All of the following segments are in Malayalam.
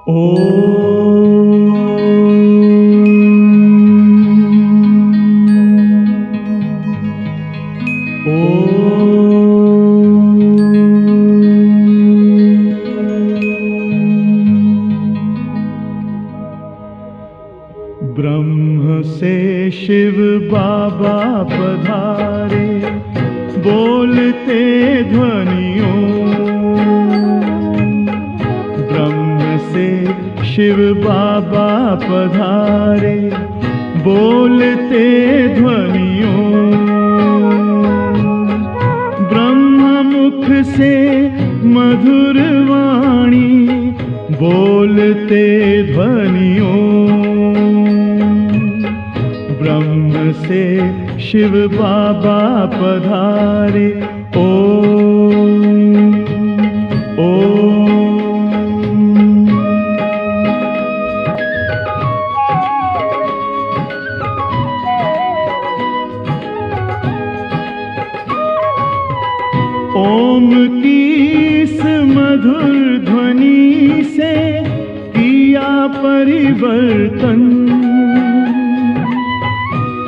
ब्रह्म से शिव बाबा पधारे, बोलते ध्वनियों। ब्रह्म से शिव बाबा पधारे, बोलते ध्वनियों। ब्रह्म मुख से मधुर वाणी, बोलते ध्वनियों। ब्रह्म से शिव बाबा पधारे, ओम ओम। ओम की इस मधुर ध्वनि से किया परिवर्तन।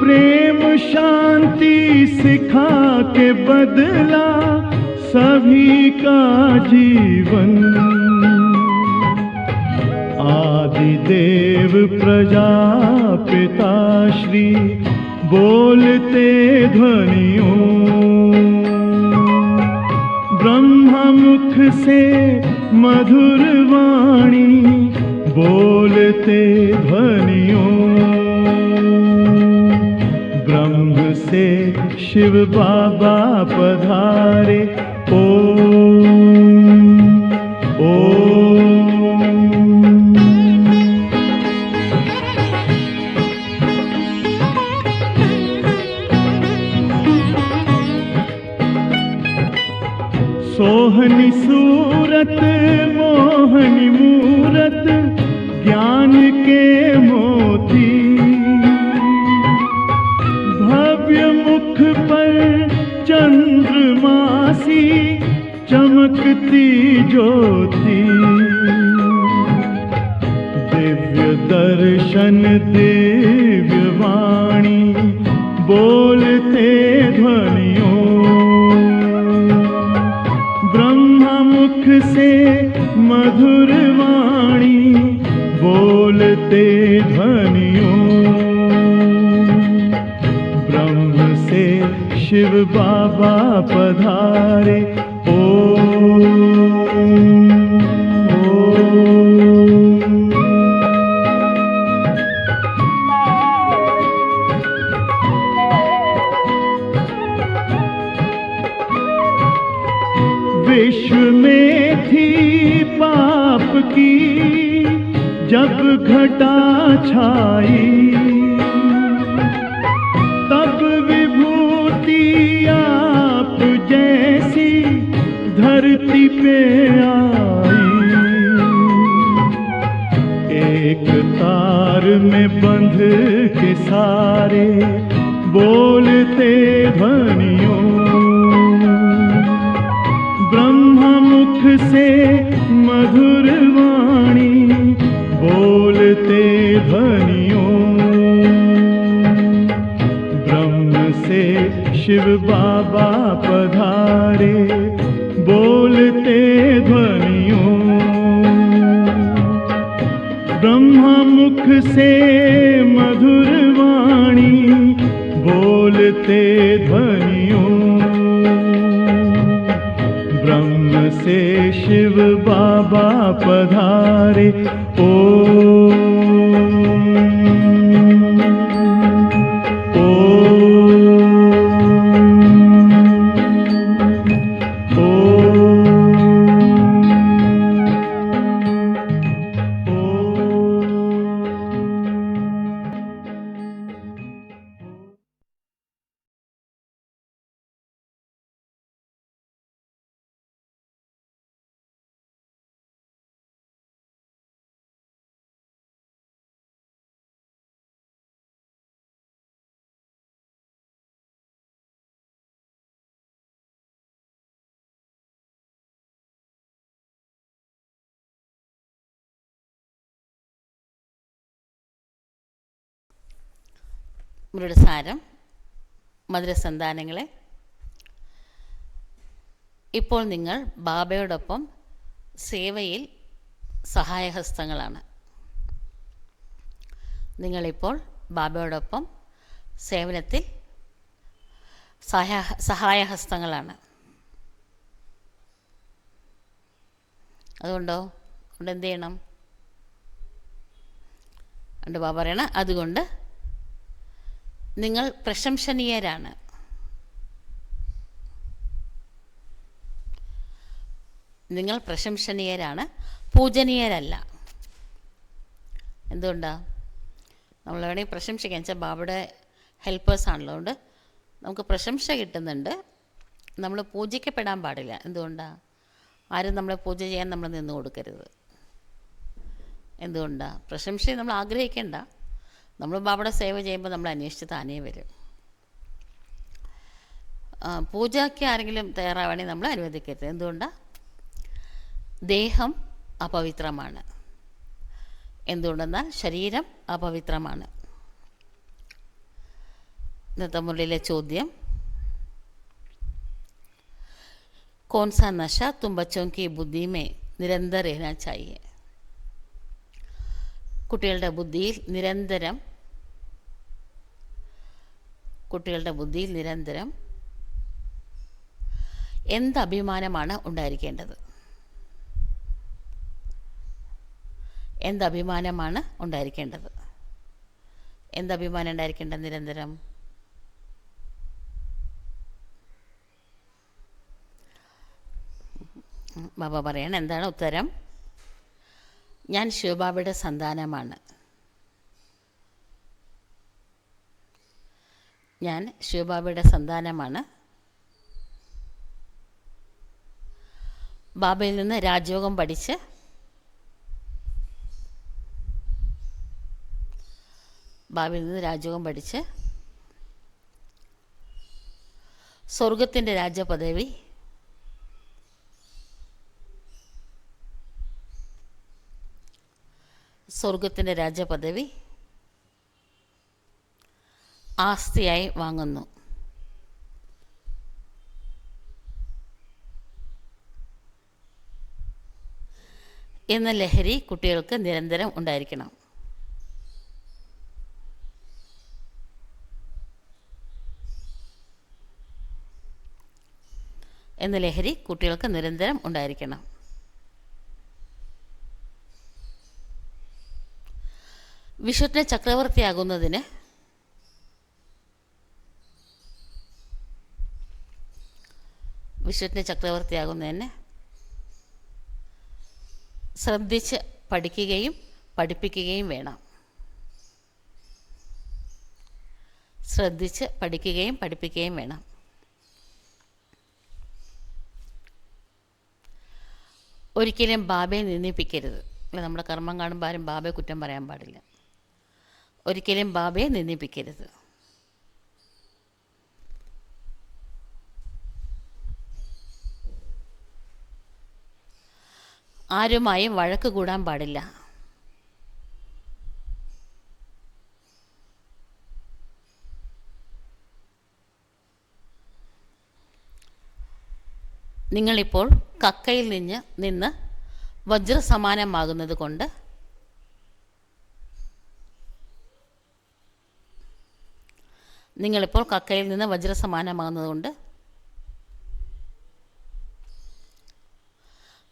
प्रेम शांति सिखा के बदला सभी का जीवन। आदिदेव प्रजापिता श्री बोलते ध्वनियों। ब्रह्म मुख से मधुर वाणी, बोलते ध्वनियों। ब्रह्म से शिव बाबा पधारे, ओम ओम। सोहनी सूरत मोहनी मूरत, ज्ञान के मोती। भव्य मुख पर चंद्रमासी, चमकती ज्योति। दिव्य दर्शन दिव्य वाणी, बोलते ध्वनियों। ब्रह्म मुख से मधुर वाणी, बोलते ध्वनियों। ब्रह्म से शिव बाबा पधारे, ओम ओम। विश्व में थी पाप की जब घटा छाई, तब विभूति आप जैसी धरती पे आई। एक तार में बंध के सारे, बोलते ध्वनियों। ब्रह्म मुख से मधुर वाणी, बोलते ध्वनियों। ब्रह्म से शिव बाबा पधारे, बोलते ध्वनियों। ब्रह्म मुख से मधुर वाणी, बोलते ध्वनियों। ब्रह्म से शिव बाबा पधारे, ओम। ഇവരുടെ സാരം: മധുരസന്താനങ്ങളെ, ഇപ്പോൾ നിങ്ങൾ ബാബയോടൊപ്പം സേവയിൽ സഹായഹസ്തങ്ങളാണ്. നിങ്ങളിപ്പോൾ ബാബയോടൊപ്പം സേവനത്തിൽ സഹായഹസ്തങ്ങളാണ്. അതുകൊണ്ട് എന്ത് ചെയ്യണം? അതുകൊണ്ട് ബാബ പറയണം, അതുകൊണ്ട് നിങ്ങൾ പ്രശംസനീയരാണ്. നിങ്ങൾ പ്രശംസനീയരാണ്, പൂജനീയരല്ല. എന്തുകൊണ്ടാണ്? നമ്മൾ വേണമെങ്കിൽ പ്രശംസിക്കാൻ വെച്ചാൽ ബാബയുടെ ഹെൽപ്പേഴ്സാണല്ലോ. അതുകൊണ്ട് നമുക്ക് പ്രശംസ കിട്ടുന്നുണ്ട്, നമ്മൾ പൂജിക്കപ്പെടാൻ പാടില്ല. എന്തുകൊണ്ടാണ്? ആരും നമ്മളെ പൂജ ചെയ്യാൻ നമ്മൾ നിന്ന് കൊടുക്കരുത്. എന്തുകൊണ്ടാണ്? പ്രശംസയെ നമ്മൾ ആഗ്രഹിക്കേണ്ട. നമ്മൾ ബാബയുടെ സേവ ചെയ്യുമ്പോൾ നമ്മൾ അന്വേഷിച്ച് താനേ വരും. പൂജയ്ക്ക് ആരെങ്കിലും തയ്യാറാവുകയാണെങ്കിൽ നമ്മൾ അനുവദിക്കരുത്. എന്തുകൊണ്ടാണ്? ദേഹം അപവിത്രമാണ്. എന്തുകൊണ്ടെന്നാൽ ശരീരം അപവിത്രമാണ്. ഇന്നത്തെ മുരളിയിലെ ചോദ്യം: कौन सा नशा तुम बच्चों की बुद्धि में निरंतर रहना चाहिए? കുട്ടികളുടെ ബുദ്ധിയിൽ നിരന്തരം എന്ത് അഭിമാനമാണ് ഉണ്ടായിരിക്കേണ്ടത്? എന്തഭിമാനമാണ് ഉണ്ടായിരിക്കേണ്ടത്? എന്തഭിമാനം ഉണ്ടായിരിക്കേണ്ടത് നിരന്തരം? ബാബ പറയണം, എന്താണ് ഉത്തരം? ഞാൻ ശിവബാബയുടെ സന്താനമാണ്. ഞാൻ ശിവബാബയുടെ സന്താനമാണ്. ബാബയിൽ നിന്ന് രാജയോഗം പഠിച്ച് സ്വർഗത്തിൻ്റെ രാജപദവി ആസ്തിയായി വാങ്ങുന്നു. എന്ന ലഹരി കുട്ടികൾക്ക് നിരന്തരം ഉണ്ടായിരിക്കണം. വിശ്വത്തെ ചക്രവർത്തിയാകുന്നതിന് ശ്രദ്ധിച്ച് പഠിക്കുകയും പഠിപ്പിക്കുകയും വേണം. ഒരിക്കലും ബാബയെ നിന്ദിപ്പിക്കരുത്. നമ്മുടെ കർമ്മം കാണുമ്പോൾ ആരും ബാബയെ കുറ്റം പറയാൻ പാടില്ല. ഒരിക്കലും ബാബയെ നിന്ദിപ്പിക്കരുത്. ആരുമായും വഴക്ക് കൂടാൻ പാടില്ല. നിങ്ങളിപ്പോൾ കക്കയിൽ നിന്ന് വജ്രസമാനമാകുന്നത് കൊണ്ട്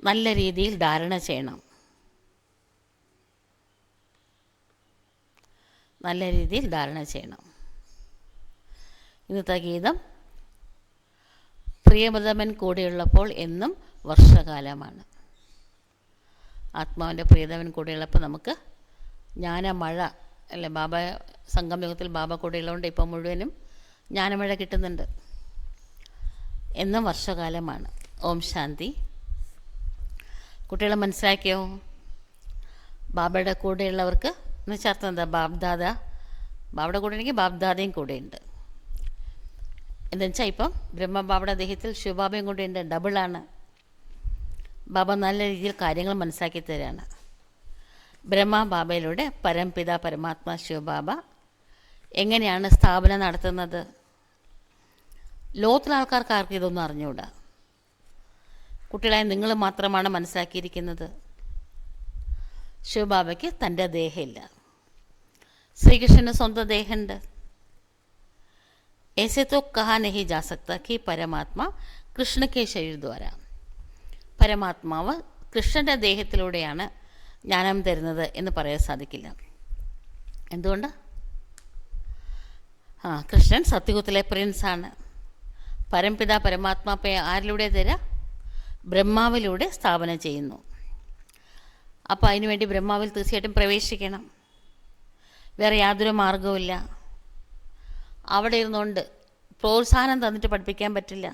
നല്ല രീതിയിൽ ധാരണ ചെയ്യണം. ഇന്നത്തെ ഗീതം: പ്രിയമൃതമൻ കൂടെയുള്ളപ്പോൾ എന്നും വർഷകാലമാണ്. ആത്മാവിൻ്റെ പ്രിയതമൻ കൂടെയുള്ളപ്പോൾ നമുക്ക് ജ്ഞാനമഴ അല്ലേ. ബാബ സംഗമയുഗത്തിൽ ബാബ കൂടെയുള്ളതുകൊണ്ട് ഇപ്പോൾ മുഴുവനും ജ്ഞാനമഴ കിട്ടുന്നുണ്ട്. എന്നും വർഷകാലമാണ്. ഓം ശാന്തി. കുട്ടികളെ മനസ്സിലാക്കിയോ? ബാബയുടെ കൂടെയുള്ളവർക്ക് എന്ന് വെച്ചാൽ അർത്ഥം എന്താ? ബാബയുടെ കൂടെ ഉണ്ടെങ്കിൽ ബാബ്ദാദയും കൂടെയുണ്ട്. എന്താണെന്ന് വെച്ചാൽ ഇപ്പം ബ്രഹ്മബാബയുടെ ദേഹത്തിൽ ശിവബാബയും കൂടെയുണ്ട്. ഡബിളാണ്. ബാബ നല്ല രീതിയിൽ കാര്യങ്ങൾ മനസ്സിലാക്കി തരാണ്. ബ്രഹ്മബാബയിലൂടെ പരംപിത പരമാത്മാ ശിവബാബ എങ്ങനെയാണ് സ്ഥാപനം നടത്തുന്നത്? ലോകത്തിലെ ആൾക്കാർക്ക് ആർക്കും ഇതൊന്നും അറിഞ്ഞുകൂടാ. കുട്ടികളായ നിങ്ങൾ മാത്രമാണ് മനസ്സിലാക്കിയിരിക്കുന്നത്. ശിവബാബയ്ക്ക് തൻ്റെ ദേഹമില്ല, ശ്രീകൃഷ്ണന് സ്വന്തം ദേഹമുണ്ട്. ऐसे तो कहा नहीं जा सकता कि പരമാത്മ കൃഷ്ണ കെ ശരീര ദ്വാര, പരമാത്മാവ് കൃഷ്ണൻ്റെ ദേഹത്തിലൂടെയാണ് ജ്ഞാനം തരുന്നത് എന്ന് പറയാൻ സാധിക്കില്ല. എന്തുകൊണ്ട്? കൃഷ്ണൻ സത്യയുഗത്തിലെ പ്രിൻസാണ്. പരംപിത പരമാത്മാ ആരിലൂടെ തരാം? ബ്രഹ്മാവിലൂടെ സ്ഥാപനം ചെയ്യുന്നു. അപ്പോൾ അതിനുവേണ്ടി ബ്രഹ്മാവിൽ തീർച്ചയായിട്ടും പ്രവേശിക്കണം. വേറെ യാതൊരു മാർഗവുമില്ല. അവിടെ ഇരുന്നുകൊണ്ട് പ്രോത്സാഹനം തന്നിട്ട് പഠിപ്പിക്കാൻ പറ്റില്ല.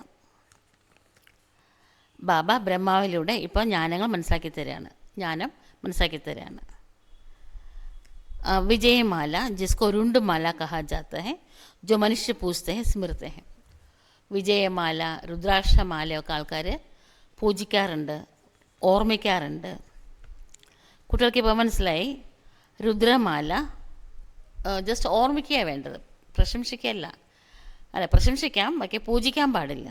ബാബ ബ്രഹ്മാവിലൂടെ ഇപ്പോൾ ജ്ഞാനം മനസ്സിലാക്കി തരാണ്. വിജയമാല ജിസ്കോ രുണ്ടുമാല കഹാ ജാത്ത ഹെ, ജോ മനുഷ്യ പൂജ്ത്തെ ഹെ സ്മൃത്തെ ഹെ. വിജയമാല, രുദ്രാക്ഷമാലയൊക്കെ ആൾക്കാർ പൂജിക്കാറുണ്ട്, ഓർമ്മിക്കാറുണ്ട്. കുട്ടികൾക്ക് ഇപ്പോൾ മനസ്സിലായി, രുദ്രമാല ജസ്റ്റ് ഓർമ്മിക്കുക വേണ്ടത്, പ്രശംസിക്കുകയല്ല. പ്രശംസിക്കാം, പക്ഷേ പൂജിക്കാൻ പാടില്ല.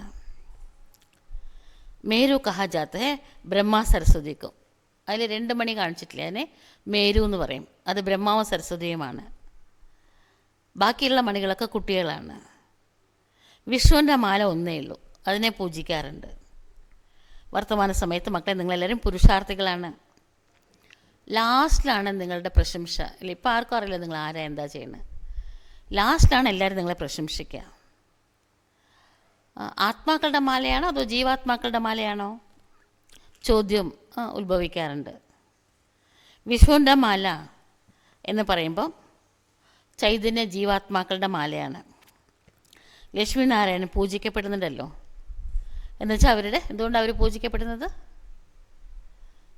മേരു കഹാ ജാത്ത ഹെ ബ്രഹ്മ സരസ്വതിക്കും. അതിൽ 2 മണി കാണിച്ചിട്ടില്ല, അതിനെ മേരു എന്ന് പറയും. അത് ബ്രഹ്മാവും സരസ്വതിയുമാണ്. ബാക്കിയുള്ള മണികളൊക്കെ കുട്ടികളാണ്. വിഷ്ണുവിൻ്റെ മാല ഒന്നേ ഉള്ളൂ, അതിനെ പൂജിക്കാറുണ്ട്. വർത്തമാന സമയത്ത് മക്കളെ നിങ്ങളെല്ലാവരും പുരുഷാർത്ഥികളാണ്. ലാസ്റ്റിലാണ് നിങ്ങളുടെ പ്രശംസ. ഇല്ല, ഇപ്പോൾ ആർക്കും അറിയില്ല നിങ്ങൾ ആരാ എന്താ ചെയ്യുന്നത്. ലാസ്റ്റിലാണ് എല്ലാവരും നിങ്ങളെ പ്രശംസിക്കുക. ആത്മാക്കളുടെ മാലയാണോ അതോ ജീവാത്മാക്കളുടെ മാലയാണോ? ചോദ്യം ഉത്ഭവിക്കാറുണ്ട്. വിഷ്ണുവിൻ്റെ മാല എന്ന് പറയുമ്പോൾ ചൈതന്യ ജീവാത്മാക്കളുടെ മാലയാണ്. ലക്ഷ്മിനാരായണൻ പൂജിക്കപ്പെടുന്നുണ്ടല്ലോ. എന്നുവെച്ചാൽ എന്തുകൊണ്ടാണ് അവർ പൂജിക്കപ്പെടുന്നത്?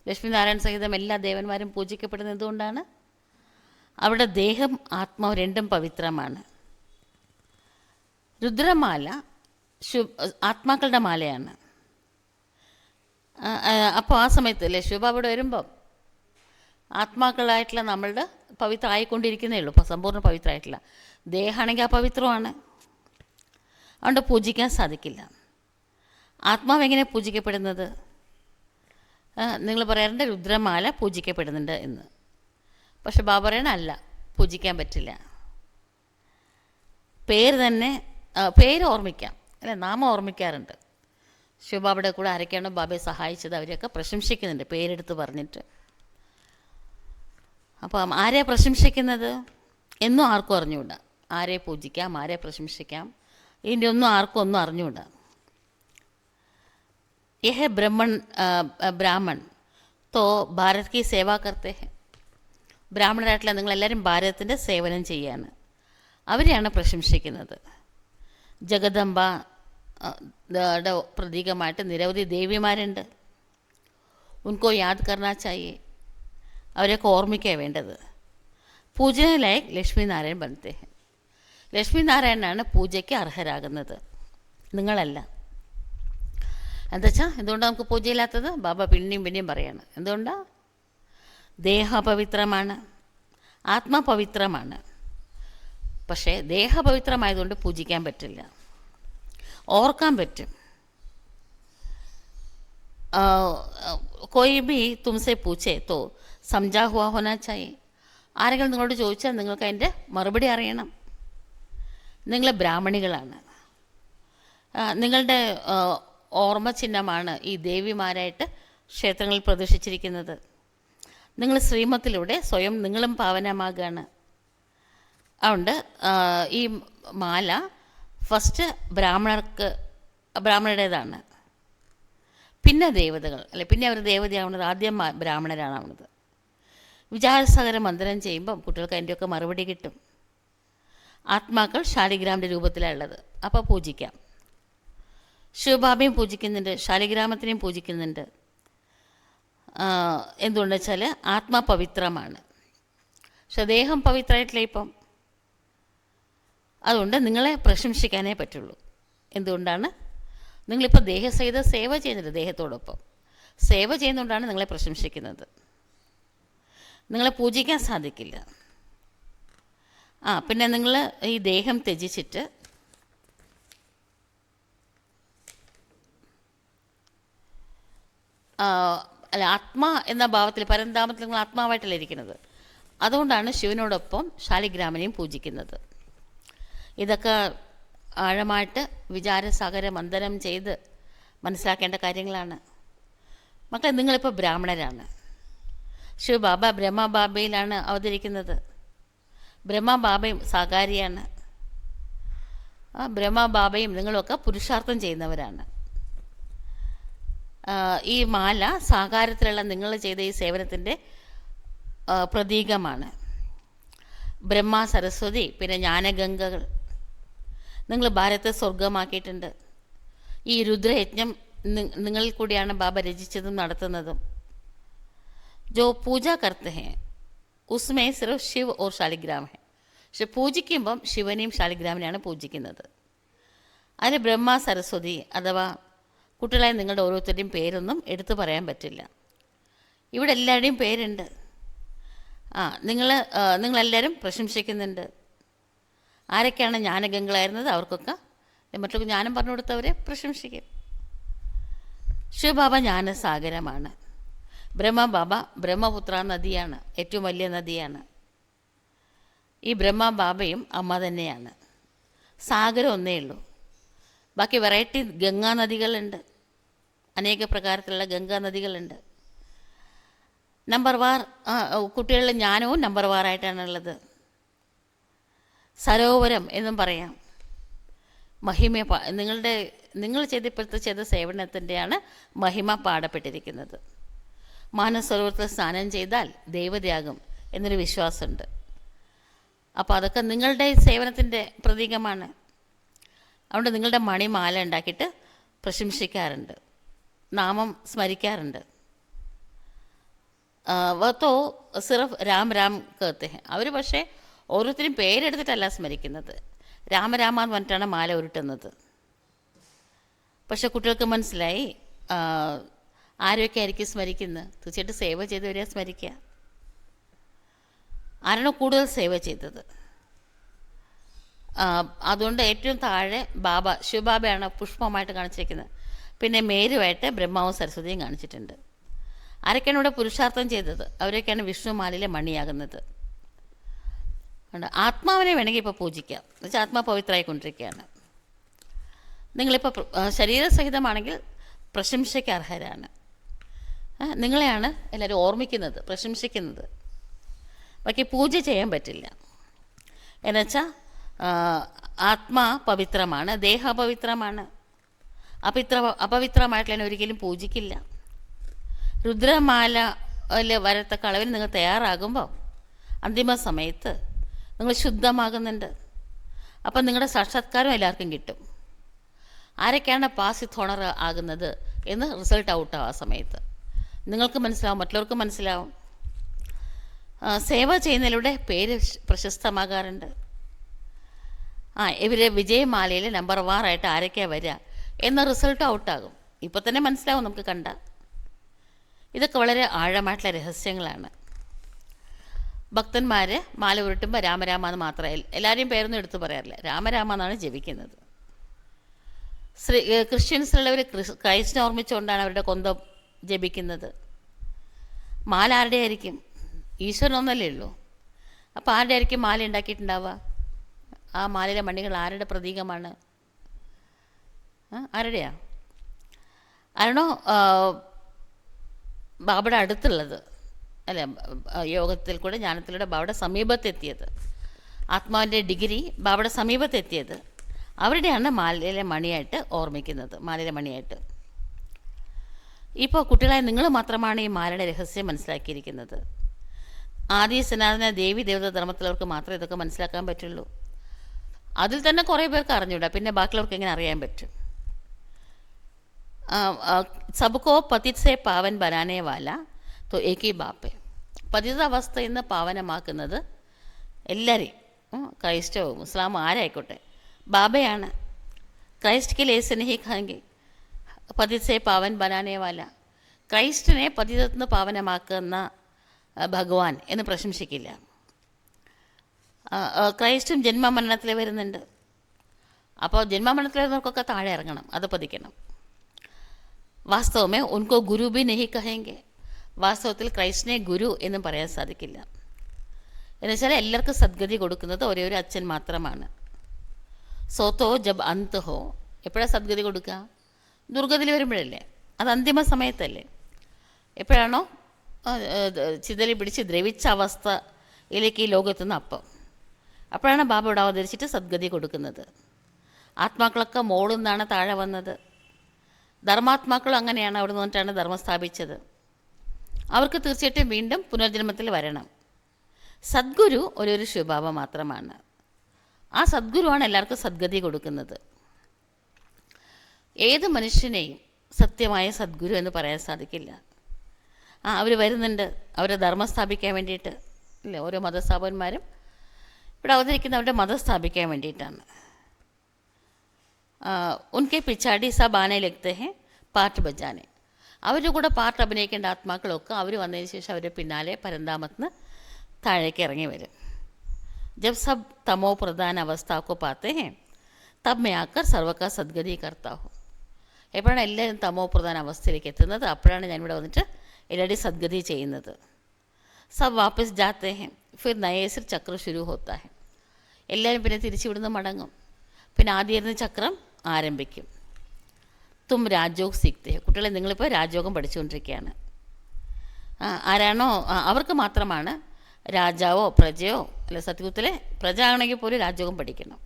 ലക്ഷ്മിനാരായണ സഹിതം എല്ലാ ദേവന്മാരും പൂജിക്കപ്പെടുന്നത് എന്തുകൊണ്ടാണ്? അവരുടെ ദേഹം ആത്മാവ് രണ്ടും പവിത്രമാണ്. രുദ്രമാല ആത്മാക്കളുടെ മാലയാണ്. അപ്പോൾ ആ സമയത്ത് ശിവബാബയുടെ വരുമ്പം ആത്മാക്കളായിട്ടുള്ള നമ്മളുടെ പവിത്രമായിക്കൊണ്ടിരിക്കുന്നേ ഉള്ളൂ. ഇപ്പോൾ സമ്പൂർണ്ണ പവിത്രമായിട്ടില്ല. ദേഹമാണെങ്കിൽ അപവിത്രമാണ്, അതുകൊണ്ട് പൂജിക്കാൻ സാധിക്കില്ല. ആത്മാവ് എങ്ങനെ പൂജിക്കപ്പെടുന്നത്? നിങ്ങൾ പറയാറുണ്ട് രുദ്രമാല പൂജിക്കപ്പെടുന്നുണ്ട് എന്ന്. പക്ഷെ ബാബ പറയണ അല്ല, പൂജിക്കാൻ പറ്റില്ല. പേര് ഓർമ്മിക്കാം അല്ലേ, നാമം ഓർമ്മിക്കാറുണ്ട്. ശിവബാബയുടെ കൂടെ ആരൊക്കെയാണോ ബാബയെ സഹായിച്ചത് അവരെയൊക്കെ പ്രശംസിക്കുന്നുണ്ട് പേരെടുത്ത് പറഞ്ഞിട്ട്. അപ്പം ആരെ പ്രശംസിക്കുന്നത് എന്നും ആർക്കും അറിഞ്ഞുകൂടാ. ആരെ പൂജിക്കാം, ആരെ പ്രശംസിക്കാം, ഇതിൻ്റെ ഒന്നും ആർക്കും ഒന്നും അറിഞ്ഞുകൂടാ. यह ब्राह्मण तो भारत की सेवा करते हैं. ബ്രാഹ്മണരായിട്ടുള്ള നിങ്ങളെല്ലാവരും ഭാരതത്തിൻ്റെ സേവനം ചെയ്യാണ്. അവരെയാണ് പ്രശംസിക്കുന്നത്. ജഗദംബ പ്രതീകമായിട്ട് നിരവധി ദേവിമാരുണ്ട്. ഉनको याद करना चाहिए. അവരെയൊക്കെ ഓർമ്മിക്കുക വേണ്ടത്. പൂജനെ ലൈക്ക് ലക്ഷ്മി നാരായൺ ബനത്തെ ഹെ. ലക്ഷ്മി നാരായണനാണ് പൂജയ്ക്ക് അർഹരാകുന്നത്, നിങ്ങളല്ല. എന്താ വെച്ചാൽ എന്തുകൊണ്ടാണ് നമുക്ക് പൂജയില്ലാത്തത്? ബാബ പിന്നെയും പറയാണ്. എന്തുകൊണ്ടാണ്? ദേഹപവിത്രമാണ്, ആത്മപവിത്രമാണ്. പക്ഷേ ദേഹപവിത്രമായതുകൊണ്ട് പൂജിക്കാൻ പറ്റില്ല, ഓർക്കാൻ പറ്റും. कोई भी तुमसे पूछे तो समझा हुआ होना चाहिए. ആരെങ്കിലും നിങ്ങളോട് ചോദിച്ചാൽ നിങ്ങൾക്ക് അതിൻ്റെ മറുപടി അറിയണം. നിങ്ങൾ ബ്രാഹ്മണികളാണ്. നിങ്ങളുടെ ഓർമ്മ ചിഹ്നമാണ് ഈ ദേവിമാരായിട്ട് ക്ഷേത്രങ്ങളിൽ പ്രദർശിച്ചിരിക്കുന്നത്. നിങ്ങൾ ശ്രീമത്തിലൂടെ സ്വയം നിങ്ങളും പാവനമാകുകയാണ്. അതുകൊണ്ട് ഈ മാല ഫസ്റ്റ് ബ്രാഹ്മണരുടേതാണ്, പിന്നെ ദേവതകൾ അല്ലെ, പിന്നെ അവർ ദേവതയാവുന്നത് ആദ്യം ബ്രാഹ്മണരാണാവുന്നത്. വിചാരസാഗര മന്ത്രം ചെയ്യുമ്പം കുട്ടികൾക്ക് അതിൻ്റെയൊക്കെ മറുപടി കിട്ടും. ആത്മാക്കൾ ശാലിഗ്രാമിൻ്റെ രൂപത്തിലാണ് ഉള്ളത്, അപ്പോൾ പൂജിക്കാം. ശിവബാബയും പൂജിക്കുന്നുണ്ട്, ശാലിഗ്രാമത്തിനെയും പൂജിക്കുന്നുണ്ട്. എന്തുകൊണ്ടെന്ന് വെച്ചാൽ ആത്മാ പവിത്രമാണ്, പക്ഷെ ദേഹം പവിത്രമായിട്ടില്ല ഇപ്പം. അതുകൊണ്ട് നിങ്ങളെ പ്രശംസിക്കാനേ പറ്റുള്ളൂ. എന്തുകൊണ്ടാണ്? നിങ്ങളിപ്പോൾ ദേഹസഹിത സേവ ചെയ്യുന്നുണ്ട്, ദേഹത്തോടൊപ്പം സേവ ചെയ്യുന്നതുകൊണ്ടാണ് നിങ്ങളെ പ്രശംസിക്കുന്നത്. നിങ്ങളെ പൂജിക്കാൻ സാധിക്കില്ല. പിന്നെ നിങ്ങൾ ഈ ദേഹം ത്യജിച്ചിട്ട് അല്ല, ആത്മാ എന്ന ഭാവത്തിൽ പരന്താമത്തിൽ നിങ്ങൾ ആത്മാവായിട്ടല്ല ഇരിക്കുന്നത്. അതുകൊണ്ടാണ് ശിവനോടൊപ്പം ശാലിഗ്രാമനെയും പൂജിക്കുന്നത്. ഇതൊക്കെ ആഴമായിട്ട് വിചാരസാഗര മന്ഥനം ചെയ്ത് മനസ്സിലാക്കേണ്ട കാര്യങ്ങളാണ്. മക്കളെ, നിങ്ങളിപ്പോൾ ബ്രാഹ്മണരാണ്. ശിവബാബ ബ്രഹ്മബാബയിലാണ് അവതരിക്കുന്നത്. ബ്രഹ്മബാബയും സാകാരിയാണ്. ബ്രഹ്മബാബയും നിങ്ങളുമൊക്കെ പുരുഷാർത്ഥം ചെയ്യുന്നവരാണ്. ഈ മാല സാകാരത്തിലുള്ള നിങ്ങൾ ചെയ്ത ഈ സേവനത്തിൻ്റെ പ്രതീകമാണ്. ബ്രഹ്മ, സരസ്വതി, പിന്നെ ജ്ഞാനഗംഗകൾ നിങ്ങൾ ഭാരതത്തെ സ്വർഗമാക്കിയിട്ടുണ്ട്. ഈ രുദ്രയജ്ഞം നിങ്ങളിൽ കൂടിയാണ് ബാബ രചിച്ചതും നടത്തുന്നതും. ജോ പൂജ കർത്തെ ഹെ ഉസ്മേ സിർഫ് ശിവ് ഓർ ശാലിഗ്രാം ഹെ. പക്ഷെ പൂജിക്കുമ്പം ശിവനെയും ശാലിഗ്രാമിനെയാണ് പൂജിക്കുന്നത്. അതിന് ബ്രഹ്മ, സരസ്വതി അഥവാ കുട്ടികളായ നിങ്ങളുടെ ഓരോരുത്തരുടെയും പേരൊന്നും എടുത്തു പറയാൻ പറ്റില്ല. ഇവിടെ എല്ലാവരുടെയും പേരുണ്ട്. നിങ്ങളെല്ലാവരും പ്രശംസിക്കുന്നുണ്ട്. ആരൊക്കെയാണ് ജ്ഞാനഗംഗളായിരുന്നത് അവർക്കൊക്കെ മറ്റുള്ള ജ്ഞാനം പറഞ്ഞു കൊടുത്തവരെ പ്രശംസിക്കും. ശിവബാബ ജ്ഞാനസാഗരമാണ്. ബ്രഹ്മബാബ ബ്രഹ്മപുത്ര നദിയാണ്, ഏറ്റവും വലിയ നദിയാണ്. ഈ ബ്രഹ്മബാബയും അമ്മ തന്നെയാണ്. സാഗരം ഒന്നേ ഉള്ളൂ. ബാക്കി വെറൈറ്റി ഗംഗാ നദികളുണ്ട്, അനേക പ്രകാരത്തിലുള്ള ഗംഗാ നദികളുണ്ട്. നമ്പർ വാർ കുട്ടികളുടെ ജ്ഞാനവും നമ്പർ വാറായിട്ടാണുള്ളത്. സരോവരം എന്നും പറയാം. മഹിമ നിങ്ങൾ ചെയ്ത സേവനത്തിൻ്റെയാണ് മഹിമ പാടപ്പെട്ടിരിക്കുന്നത്. മാനസരോവരത്തിൽ സ്നാനം ചെയ്താൽ ദൈവതയാകും എന്നൊരു വിശ്വാസമുണ്ട്. അപ്പോൾ അതൊക്കെ നിങ്ങളുടെ സേവനത്തിൻ്റെ പ്രതീകമാണ്. അതുകൊണ്ട് നിങ്ങളുടെ മണിമാല ഉണ്ടാക്കിയിട്ട് പ്രശംസിക്കാറുണ്ട്, നാമം സ്മരിക്കാറുണ്ട്. വത്തോ സിറഫ് രാം രാം കേത്തെ ഹെ. അവർ പക്ഷേ ഓരോരുത്തരും പേരെടുത്തിട്ടല്ല സ്മരിക്കുന്നത്. രാമരാമ എന്ന് പറഞ്ഞിട്ടാണ് മാല ഉരുട്ടുന്നത്. പക്ഷെ കുട്ടികൾക്ക് മനസ്സിലായി ആരൊക്കെ ആയിരിക്കും സ്മരിക്കുന്നത്. തീർച്ചയായിട്ടും സേവ ചെയ്തവരെയാണ് സ്മരിക്കുക. ആരാണോ കൂടുതൽ സേവ ചെയ്തത്. അതുകൊണ്ട് ഏറ്റവും താഴെ ബാബ, ശിവബാബയാണ് പുഷ്പമായിട്ട് കാണിച്ചിരിക്കുന്നത്. പിന്നെ മേരുവായിട്ട് ബ്രഹ്മാവും സരസ്വതിയും കാണിച്ചിട്ടുണ്ട്. ആരൊക്കെയാണ് ഇവിടെ പുരുഷാർത്ഥം ചെയ്തത് അവരൊക്കെയാണ് വിഷ്ണുമാലയിലെ മണിയാകുന്നത്. ആത്മാവിനെ വേണമെങ്കിൽ ഇപ്പോൾ പൂജിക്കാം. എന്നുവെച്ചാൽ ആത്മാ പവിത്രമായിക്കൊണ്ടിരിക്കുകയാണ്. നിങ്ങളിപ്പോൾ ശരീരസഹിതമാണെങ്കിൽ പ്രശംസയ്ക്ക് അർഹരാണ്. നിങ്ങളെയാണ് എല്ലാവരും ഓർമ്മിക്കുന്നത്, പ്രശംസിക്കുന്നത്. ബാക്കി പൂജ ചെയ്യാൻ പറ്റില്ല. എന്നുവെച്ചാൽ ആത്മാ പവിത്രമാണ്, ദേഹ അപവിത്രമാണ്. അപവിത്രമായിട്ടുള്ള ഒരിക്കലും പൂജിക്കില്ല. രുദ്രമാല വരത്തക്ക അളവിൽ നിങ്ങൾ തയ്യാറാകുമ്പോൾ അന്തിമ സമയത്ത് നിങ്ങൾ ശുദ്ധമാകുന്നുണ്ട്. അപ്പം നിങ്ങളുടെ സാക്ഷാത്കാരം എല്ലാവർക്കും കിട്ടും. ആരൊക്കെയാണ് പാസ് ഹോണർ ആകുന്നത് എന്ന് റിസൾട്ട് ഔട്ടാവും. ആ സമയത്ത് നിങ്ങൾക്ക് മനസ്സിലാവും, മറ്റുള്ളവർക്ക് മനസ്സിലാവും. സേവ ചെയ്യുന്നതിലൂടെ പേര് പ്രശസ്തമാകാറുണ്ട്. ഇവർ വിജയമാലയിൽ നമ്പർ 1 ആയിട്ട് ആരൊക്കെയാണ് വരിക എന്ന റിസൾട്ട് ഔട്ടാകും. ഇപ്പോൾ തന്നെ മനസ്സിലാവും നമുക്ക് കണ്ട. ഇതൊക്കെ വളരെ ആഴമായിട്ടുള്ള രഹസ്യങ്ങളാണ്. ഭക്തന്മാർ മാല ഉരുട്ടുമ്പോൾ രാമരാമ എന്ന് മാത്രമേ, എല്ലാവരെയും പേരൊന്നും എടുത്തു പറയാറില്ല, രാമരാമ എന്നാണ് ജപിക്കുന്നത്. ക്രിസ്ത്യൻസിലുള്ളവർ ക്രൈസ്റ്റിനെ ഓർമ്മിച്ചുകൊണ്ടാണ് അവരുടെ കൊന്തം ജപിക്കുന്നത്. മാല ആരുടെ ആയിരിക്കും? ഈശ്വരനൊന്നല്ലേ ഉള്ളൂ. അപ്പോൾ ആരുടെ ആയിരിക്കും മാല ഉണ്ടാക്കിയിട്ടുണ്ടാവുക? ആ മാലയിലെ മണികൾ ആരുടെ പ്രതീകമാണ്? ആരുടെയാ? ആരണോ ബാബയുടെ അടുത്തുള്ളത്, അല്ല, യോഗത്തിൽ കൂടെ ജ്ഞാനത്തിലൂടെ ബാബയുടെ സമീപത്തെത്തിയത്, ആത്മാവിൻ്റെ ഡിഗ്രി ബാബയുടെ സമീപത്തെത്തിയത്, അവരുടെയാണ് മാലയിലെ മണിയായിട്ട് ഓർമ്മിക്കുന്നത്, മാലയിലെ മണിയായിട്ട്. ഇപ്പോൾ കുട്ടികളായ നിങ്ങൾ മാത്രമാണ് ഈ മാലയുടെ രഹസ്യം മനസ്സിലാക്കിയിരിക്കുന്നത്. ആദി സനാതന ദേവി ദേവത ധർമ്മത്തിലവർക്ക് മാത്രമേ ഇതൊക്കെ മനസ്സിലാക്കാൻ പറ്റുള്ളൂ. അതിൽ തന്നെ കുറേ പേർക്ക് അറിഞ്ഞൂടാ, പിന്നെ ബാക്കിയുള്ളവർക്ക് എങ്ങനെ അറിയാൻ പറ്റും? സബ്കോ പതിത് സേ പാവൻ ബനാനേ വാല തോ ഏക് ഹി ബാപ്പ്. പതിതാവസ്ഥയിൽ നിന്ന് പാവനമാക്കുന്നത് എല്ലാവരെയും, ക്രൈസ്റ്റവോ മുസ്ലാമോ ആരായിക്കോട്ടെ, ബാബയാണ്. ക്രൈസ്റ്റ് കെ ലേസ് നഹീ ഖായെങ്കെ, പതിത് സേ പാവൻ ബനാനേ വാല. ക്രൈസ്റ്റിനെ പതിതത്തിൽ നിന്ന് പാവനമാക്കുന്ന ഭഗവാൻ എന്ന് പ്രശംസിക്കില്ല. ക്രൈസ്റ്റും ജന്മമരണത്തിൽ വരുന്നുണ്ട്. അപ്പോൾ ജന്മമരണത്തിൽ വരുന്നവർക്കൊക്കെ താഴെ ഇറങ്ങണം, അത് പതിക്കണം. വാസ്തവമേ ഉൻകോ ഗുരു ബി നഹി കഹേങ്കെ, വാസ്തവത്തിൽ ക്രൈസ്റ്റിനെ ഗുരു എന്നും പറയാൻ സാധിക്കില്ല. എന്നുവെച്ചാൽ എല്ലാവർക്കും സദ്ഗതി കൊടുക്കുന്നത് ഒരേ ഒരു അച്ഛൻ മാത്രമാണ്. സോത്തോ ജബ് അന്ത് ഹോ, എപ്പോഴാണ് സദ്ഗതി കൊടുക്കുക? ദുർഗതിയിൽ വരുമ്പോഴല്ലേ, അത് അന്തിമ സമയത്തല്ലേ. എപ്പോഴാണോ ചിതലി പിടിച്ച് ദ്രവിച്ച അവസ്ഥയിലേക്ക് ഈ ലോകത്തുനിന്ന് അപ്പോഴാണ് ബാബ ഇവിടെ അവതരിച്ചിട്ട് സദ്ഗതി കൊടുക്കുന്നത്. ആത്മാക്കളൊക്കെ മോളിൽ നിന്നാണ് താഴെ വന്നത്. ധർമാത്മാക്കളും അങ്ങനെയാണ്, അവിടെ നിന്നിട്ടാണ് ധർമ്മം സ്ഥാപിച്ചത്. അവർക്ക് തീർച്ചയായിട്ടും വീണ്ടും പുനർജന്മത്തിൽ വരണം. സദ്ഗുരു ഒരു ശുഭാവ മാത്രമാണ്. ആ സദ്ഗുരുവാണ് എല്ലാവർക്കും സദ്ഗതി കൊടുക്കുന്നത്. ഏത് മനുഷ്യനെയും സത്യമായ സദ്ഗുരു എന്ന് പറയാൻ സാധിക്കില്ല. അവർ വരുന്നുണ്ട് അവരെ ധർമ്മം സ്ഥാപിക്കാൻ വേണ്ടിയിട്ട്, ഇല്ലേ? ഓരോ മതസ്ഥാപകന്മാരും ഇവിടെ അവതരിക്കുന്നവരുടെ മതം സ്ഥാപിക്കാൻ വേണ്ടിയിട്ടാണ്. ഉൻകെ പിച്ചാടി സബ് ആനെ ലഗ്തേ ഹെ പാട്ട് ബജാനെ, അവരുടെ കൂടെ പാട്ട് അഭിനയിക്കേണ്ട ആത്മാക്കളൊക്കെ അവർ വന്നതിന് ശേഷം അവരുടെ പിന്നാലെ പരന്താമത്തിന് താഴേക്ക് ഇറങ്ങി വരും. ജബ് സബ് തമോ പ്രധാന അവസ്ഥക്കോ പാത്തേ ഹെ തബ് മേ ആക്കർ സർവക്കാ സദ്ഗതി കർത്താ ഹോ, എപ്പോഴാണ് എല്ലാവരും തമോ പ്രധാന അവസ്ഥയിലേക്ക് എത്തുന്നത് അപ്പോഴാണ് ഞാനിവിടെ വന്നിട്ട് എല്ലാവരുടെയും സദ്ഗതി ചെയ്യുന്നത്. സബ് വാപ്പസ് ജാത്തേ ഹെ ഫിർ നയേസിർ ചക്ര ശുരു ഹോത്താ ഹെ, എല്ലാവരും പിന്നെ തിരിച്ചിവിടുന്ന് മടങ്ങും. പിന്നെ ആദ്യം ചക്രം ആരംഭിക്കും. തും രാജോഗ് സീക്തേ, കുട്ടികളെ നിങ്ങളിപ്പോൾ രാജയോഗം പഠിച്ചുകൊണ്ടിരിക്കുകയാണ്. ആരാണോ അവർക്ക് മാത്രമാണ് രാജാവോ പ്രജയോ, അല്ല സത്യത്തിലെ പ്രജ ആണെങ്കിൽ പോലും രാജയോഗം പഠിക്കണം.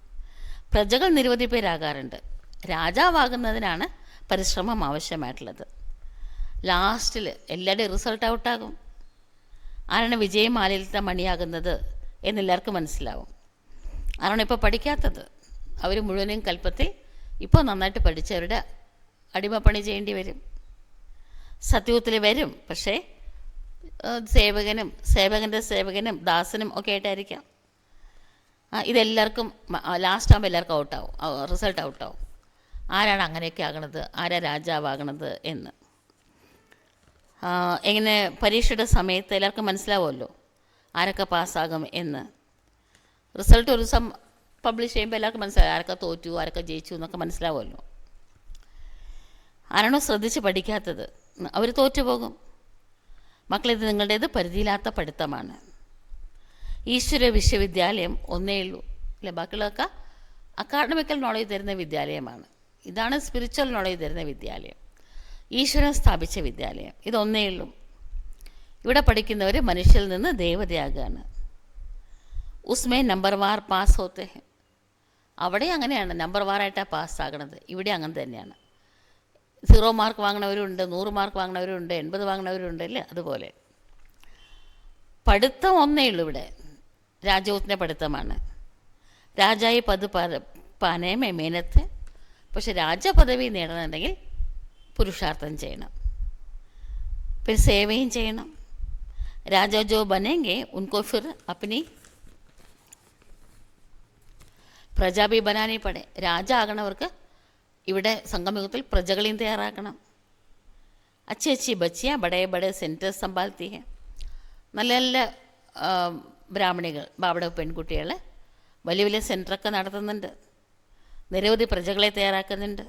പ്രജകൾ നിരവധി പേരാകാറുണ്ട്. രാജാവാകുന്നതിനാണ് പരിശ്രമം ആവശ്യമായിട്ടുള്ളത്. ലാസ്റ്റിൽ എല്ലാവരുടെയും റിസൾട്ട് ഔട്ടാകും. ആരാണ് വിജയമാലയിലത്തെ മണിയാകുന്നത് എന്നെല്ലാവർക്കും മനസ്സിലാവും. ആരാണ് ഇപ്പോൾ പഠിക്കാത്തത് അവർ മുഴുവനും കൽപ്പത്തിൽ ഇപ്പോൾ നന്നായിട്ട് പഠിച്ചവരുടെ അടിമപ്പണി ചെയ്യേണ്ടി വരും. സത്യത്തിൽ വരും, പക്ഷേ സേവകൻ്റെ സേവകനും ദാസനും ഒക്കെ ആയിട്ടായിരിക്കാം. ഇതെല്ലാവർക്കും ലാസ്റ്റ് ആകുമ്പോൾ എല്ലാവർക്കും ഔട്ടാവും, റിസൾട്ട് ഔട്ടാവും. ആരാണ് അങ്ങനെയൊക്കെ ആകണത്, ആരാ രാജാവാകണത് എന്ന്. എങ്ങനെ പരീക്ഷയുടെ സമയത്ത് എല്ലാവർക്കും മനസ്സിലാവുമല്ലോ ആരൊക്കെ പാസ്സാകും എന്ന്. റിസൾട്ട് ഒരു ദിവസം പബ്ലിഷ് ചെയ്യുമ്പോൾ എല്ലാവർക്കും മനസ്സിലാവും ആരൊക്കെ തോറ്റു ആരൊക്കെ ജയിച്ചു എന്നൊക്കെ മനസ്സിലാവുമല്ലോ. ആരാണോ ശ്രദ്ധിച്ച് പഠിക്കാത്തത് അവർ തോറ്റുപോകും. മക്കളിത് നിങ്ങളുടേത് പരിധിയില്ലാത്ത പഠിത്തമാണ്. ഈശ്വര വിശ്വവിദ്യാലയം ഒന്നേ ഉള്ളൂ, അല്ലെ? ബാക്കിയുള്ളതൊക്കെ അക്കാഡമിക്കൽ നോളേജ് തരുന്ന വിദ്യാലയമാണ്. ഇതാണ് സ്പിരിച്വൽ നോളേജ് തരുന്ന വിദ്യാലയം, ഈശ്വരൻ സ്ഥാപിച്ച വിദ്യാലയം. ഇതൊന്നേ ഉള്ളൂ. ഇവിടെ പഠിക്കുന്നവർ മനുഷ്യരിൽ നിന്ന് ദേവതയാകുകയാണ്. ഉസ്മേ നമ്പർ വാർ പാസ് ഹോത്തെ ഹെ, അവിടെ അങ്ങനെയാണ്, നമ്പർ വാറായിട്ടാണ് പാസ്സാകണത്. ഇവിടെ അങ്ങനെ തന്നെയാണ്. 0 മാർക്ക് വാങ്ങണവരുണ്ട്, 100 മാർക്ക് വാങ്ങണവരുണ്ട്, 80 വാങ്ങണവരുണ്ട്, അല്ലേ? അതുപോലെ പഠിത്തം ഒന്നേ ഉള്ളൂ ഇവിടെ, രാജയോഗത്തിൻ്റെ പഠിത്തമാണ്. രാജായി പത് പാനേമേ മേനത്ത്, പക്ഷെ രാജപദവി നേടണമെന്നുണ്ടെങ്കിൽ പുരുഷാർത്ഥം ചെയ്യണം, പിന്നെ സേവയും ചെയ്യണം. രാജാ ജോ ബനേങ്കെ ഉൻകോ ഫിർ അപ്നി പ്രജ ബി ബനാനി പടേ, രാജ ആകണവർക്ക് ഇവിടെ സംഗമയുഗത്തിൽ പ്രജകളെയും തയ്യാറാക്കണം. അച്ചി അച്ചി ബച്ചിയ ബടേ ബടേ സെൻറ്റേഴ്സ് സമ്പാൽത്തി ഹെ, നല്ല നല്ല ബ്രാഹ്മണികൾ ബാബയുടെ പെൺകുട്ടികൾ വലിയ വലിയ സെൻറ്ററൊക്കെ നടത്തുന്നുണ്ട്, നിരവധി പ്രജകളെ തയ്യാറാക്കുന്നുണ്ട്.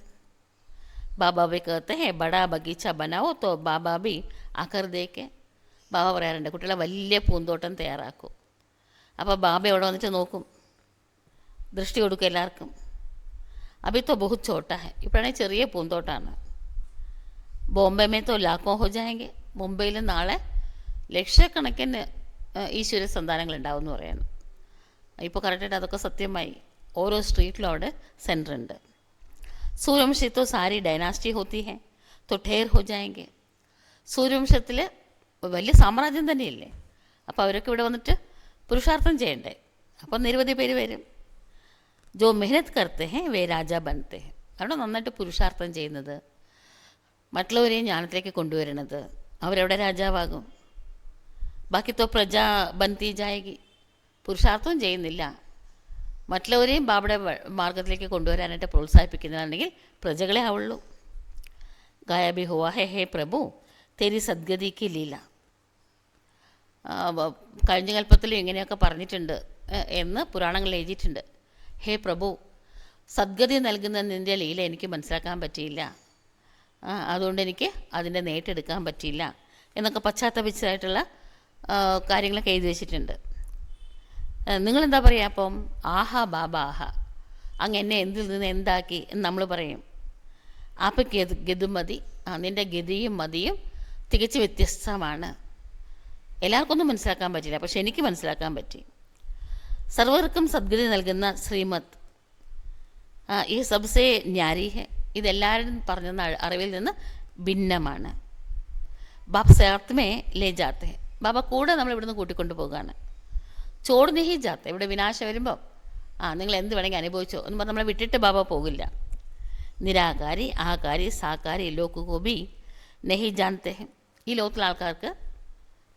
ബാബാ ബി കഹത്തെ ഹെ ബടാ ബഗീച്ച ബനാവോ തോ ബാബാ ബി ആക്കർ ദേക്കെ, ബാബ പറയാറുണ്ട് കുട്ടികളെ വലിയ പൂന്തോട്ടം തയ്യാറാക്കും. അപ്പോൾ ബാബ അവിടെ വന്നിട്ട് നോക്കും, ദൃഷ്ടി കൊടുക്കും എല്ലാവർക്കും. അഭി തോ ബഹുത് ചോട്ടാ ഹെ, ഇപ്പോഴാണെങ്കിൽ ചെറിയ പൂന്തോട്ടമാണ്. ബോംബെ മേ തോ ലാക്കോ ഹോ ജായെങ്കിൽ, മുംബൈയിൽ നാളെ ലക്ഷക്കണക്കിന് ഈശ്വര സന്താനങ്ങളുണ്ടാവും എന്ന് പറയാണ്. ഇപ്പോൾ കറക്റ്റായിട്ട് അതൊക്കെ സത്യമായി. ഓരോ സ്ട്രീറ്റിലും അവിടെ സെൻറ്റർ ഉണ്ട്. സൂര്യവംശി തോ സാരി ഡൈനാസ്റ്റി ഹോത്തി ഹെ തോ ഠേർ ഹോ ജായെങ്കിൽ, സൂര്യവംശത്തിൽ വലിയ സാമ്രാജ്യം തന്നെയില്ലേ, അപ്പോൾ അവരൊക്കെ ഇവിടെ വന്നിട്ട് പുരുഷാർത്ഥം ചെയ്യണ്ടേ, അപ്പം നിരവധി പേര് വരും. ജോ മെഹനത്ത് കർത്തെ ഹെ വേ രാജ ബനത്തെ ഹെ, അവിടെ നന്നായിട്ട് പുരുഷാർത്ഥം ചെയ്യുന്നത്, മറ്റുള്ളവരെയും ജ്ഞാനത്തിലേക്ക് കൊണ്ടുവരുന്നത്, അവരവിടെ രാജാവാകും. ബാക്കി തോ പ്രജ ബന്തി ജായകി, പുരുഷാർത്ഥവും ചെയ്യുന്നില്ല, മറ്റുള്ളവരെയും ബാബയുടെ മാർഗത്തിലേക്ക് കൊണ്ടുവരാനായിട്ട് പ്രോത്സാഹിപ്പിക്കുന്നതാണെങ്കിൽ പ്രജകളെ ആവുള്ളൂ. ഗായബി ഹുവാ ഹെ ഹേ പ്രഭു തെരി സദ്ഗതിക്ക് ലീല, കഴിഞ്ഞ കൽപ്പത്തിലും ഇങ്ങനെയൊക്കെ പറഞ്ഞിട്ടുണ്ട് എന്ന് പുരാണങ്ങളിൽ എഴുതിയിട്ടുണ്ട്. ഹേ പ്രഭു, സദ്ഗതി നൽകുന്ന നിൻ്റെ ലീല എനിക്ക് മനസ്സിലാക്കാൻ പറ്റിയില്ല, അതുകൊണ്ട് എനിക്ക് അതിൻ്റെ നേട്ടെടുക്കാൻ പറ്റിയില്ല എന്നൊക്കെ പശ്ചാത്തപിച്ചതായിട്ടുള്ള കാര്യങ്ങളൊക്കെ എഴുതി വെച്ചിട്ടുണ്ട്. നിങ്ങളെന്താ പറയുക അപ്പം? ആഹാ ബാബ ആഹാ, അങ്ങ് എന്നെ എന്തിൽ നിന്ന് എന്താക്കി എന്ന് നമ്മൾ പറയും. അപ്പം ഗതുമതി, നിൻ്റെ ഗതിയും മതിയും തികച്ച് വ്യത്യസ്തമാണ്. എല്ലാവർക്കും ഒന്നും മനസ്സിലാക്കാൻ പറ്റില്ല, പക്ഷെ എനിക്ക് മനസ്സിലാക്കാൻ പറ്റി. സർവർക്കും സദ്ഗതി നൽകുന്ന ശ്രീമത് ഈ സബ്സേ ന്യാരി ഹെ, ഇതെല്ലാവരും പറഞ്ഞെന്ന അറിവിൽ നിന്ന് ഭിന്നമാണ്. ബാബ സേർത്തമേ ലേ ജാത്തെ, ബാബ കൂടെ നമ്മൾ ഇവിടുന്ന് കൂട്ടിക്കൊണ്ടു പോകുകയാണ്. ചോട് നെഹി ജാത്തെ, ഇവിടെ വിനാശം വരുമ്പോൾ നിങ്ങൾ എന്ത് വേണമെങ്കിൽ അനുഭവിച്ചോ എന്ന് പറഞ്ഞ് നമ്മളെ വിട്ടിട്ട് ബാബ പോകില്ല. നിരാകാരി ആകാരി സാകാരി ലോകുകോബി നെഹി ജാനത്തെ, ഈ ലോകത്തിലെ ആൾക്കാർക്ക്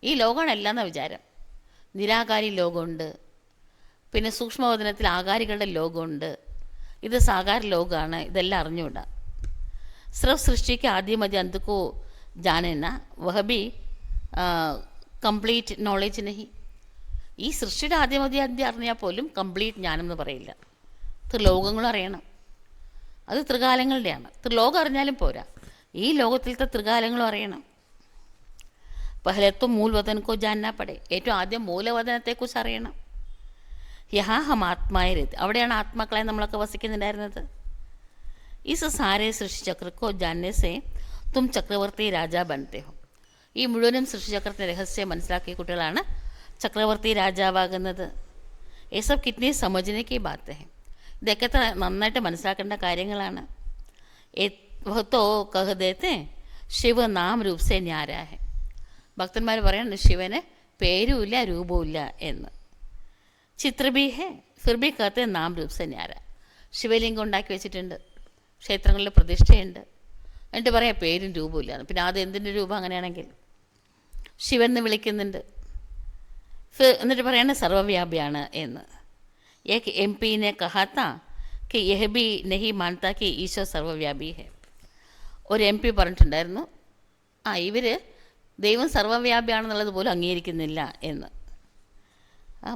ഈ ലോകമാണ് എല്ലാം എന്ന വിചാരം. നിരാകാരി ലോകമുണ്ട്, പിന്നെ സൂക്ഷ്മവചനത്തിൽ ആകാരികളുടെ ലോകമുണ്ട്, ഇത് സാകാര ലോകമാണ്, ഇതെല്ലാം അറിഞ്ഞുകൂടാ. സിർഫ് സൃഷ്ടിക്ക് ആദ്യമതി അന്തക്കോ ജാനന വഹബി കംപ്ലീറ്റ് നോളേജ് നഹി, ഈ സൃഷ്ടിയുടെ ആദ്യമതി അറിഞ്ഞാൽ പോലും കംപ്ലീറ്റ് ജ്ഞാനം എന്ന് പറയില്ല. ത്രിലോകങ്ങളും അറിയണം, അത് ത്രികാലങ്ങളുടെയാണ്. ത്രിലോകം അറിഞ്ഞാലും പോരാ, ഈ ലോകത്തിലത്തെ ത്രികാലങ്ങളും അറിയണം. പഹലത്തും മൂലവചനക്കോ ജാനാ പടേ, ഏറ്റവും ആദ്യം മൂലവചനത്തെക്കുറിച്ച് അറിയണം. യഹാ ഹം ആത്മായരുത്, അവിടെയാണ് ആത്മാക്കളെ നമ്മളൊക്കെ വസിക്കുന്നുണ്ടായിരുന്നത്. ഈ സാരേ സൃഷ്ടിചക്രക്കോ ജാനേസേ തും ചക്രവർത്തി രാജാ ബനത്തെ ഹോ, ഈ മുഴുവനും സൃഷ്ടിചക്രത്തിൻ്റെ രഹസ്യം മനസ്സിലാക്കിയ കുട്ടികളാണ് ചക്രവർത്തി രാജാവാകുന്നത്. ഈ സബ് കിത്നി സമജ്നെ ബാത്ത് ഹെ, ഇതൊക്കെ നന്നായിട്ട് മനസ്സിലാക്കേണ്ട കാര്യങ്ങളാണ്. വഹ്തോ കഹ് ദേത്തെ ശിവ നാം രൂപസേ ന്യാരാ ഹെ, ഭക്തന്മാർ പറയുന്നത് ശിവന് പേരുമില്ല രൂപവുമില്ല എന്ന്. ചിത്രബി ഹെ ഫിർബി കത്തെ നാം രൂപസേ ന്യാര, ശിവലിംഗം ഉണ്ടാക്കി വെച്ചിട്ടുണ്ട്, ക്ഷേത്രങ്ങളിൽ പ്രതിഷ്ഠയുണ്ട്, എന്നിട്ട് പറയാം പേരും രൂപമില്ല. പിന്നെ അത് എന്തിൻ്റെ രൂപം അങ്ങനെയാണെങ്കിൽ? ശിവൻ എന്ന് വിളിക്കുന്നുണ്ട്, എന്നിട്ട് പറയണ സർവ്വവ്യാപിയാണ് എന്ന്. एक MP ने कहा था कि यह भी नहीं मानता कि ഈശ്വർ സർവ്വവ്യാപി ഹെ. ഒരു MP പറഞ്ഞിട്ടുണ്ടായിരുന്നു, ഇവർ ദൈവം സർവ്വവ്യാപിയാണെന്നുള്ളത് പോലും അംഗീകരിക്കുന്നില്ല എന്ന്.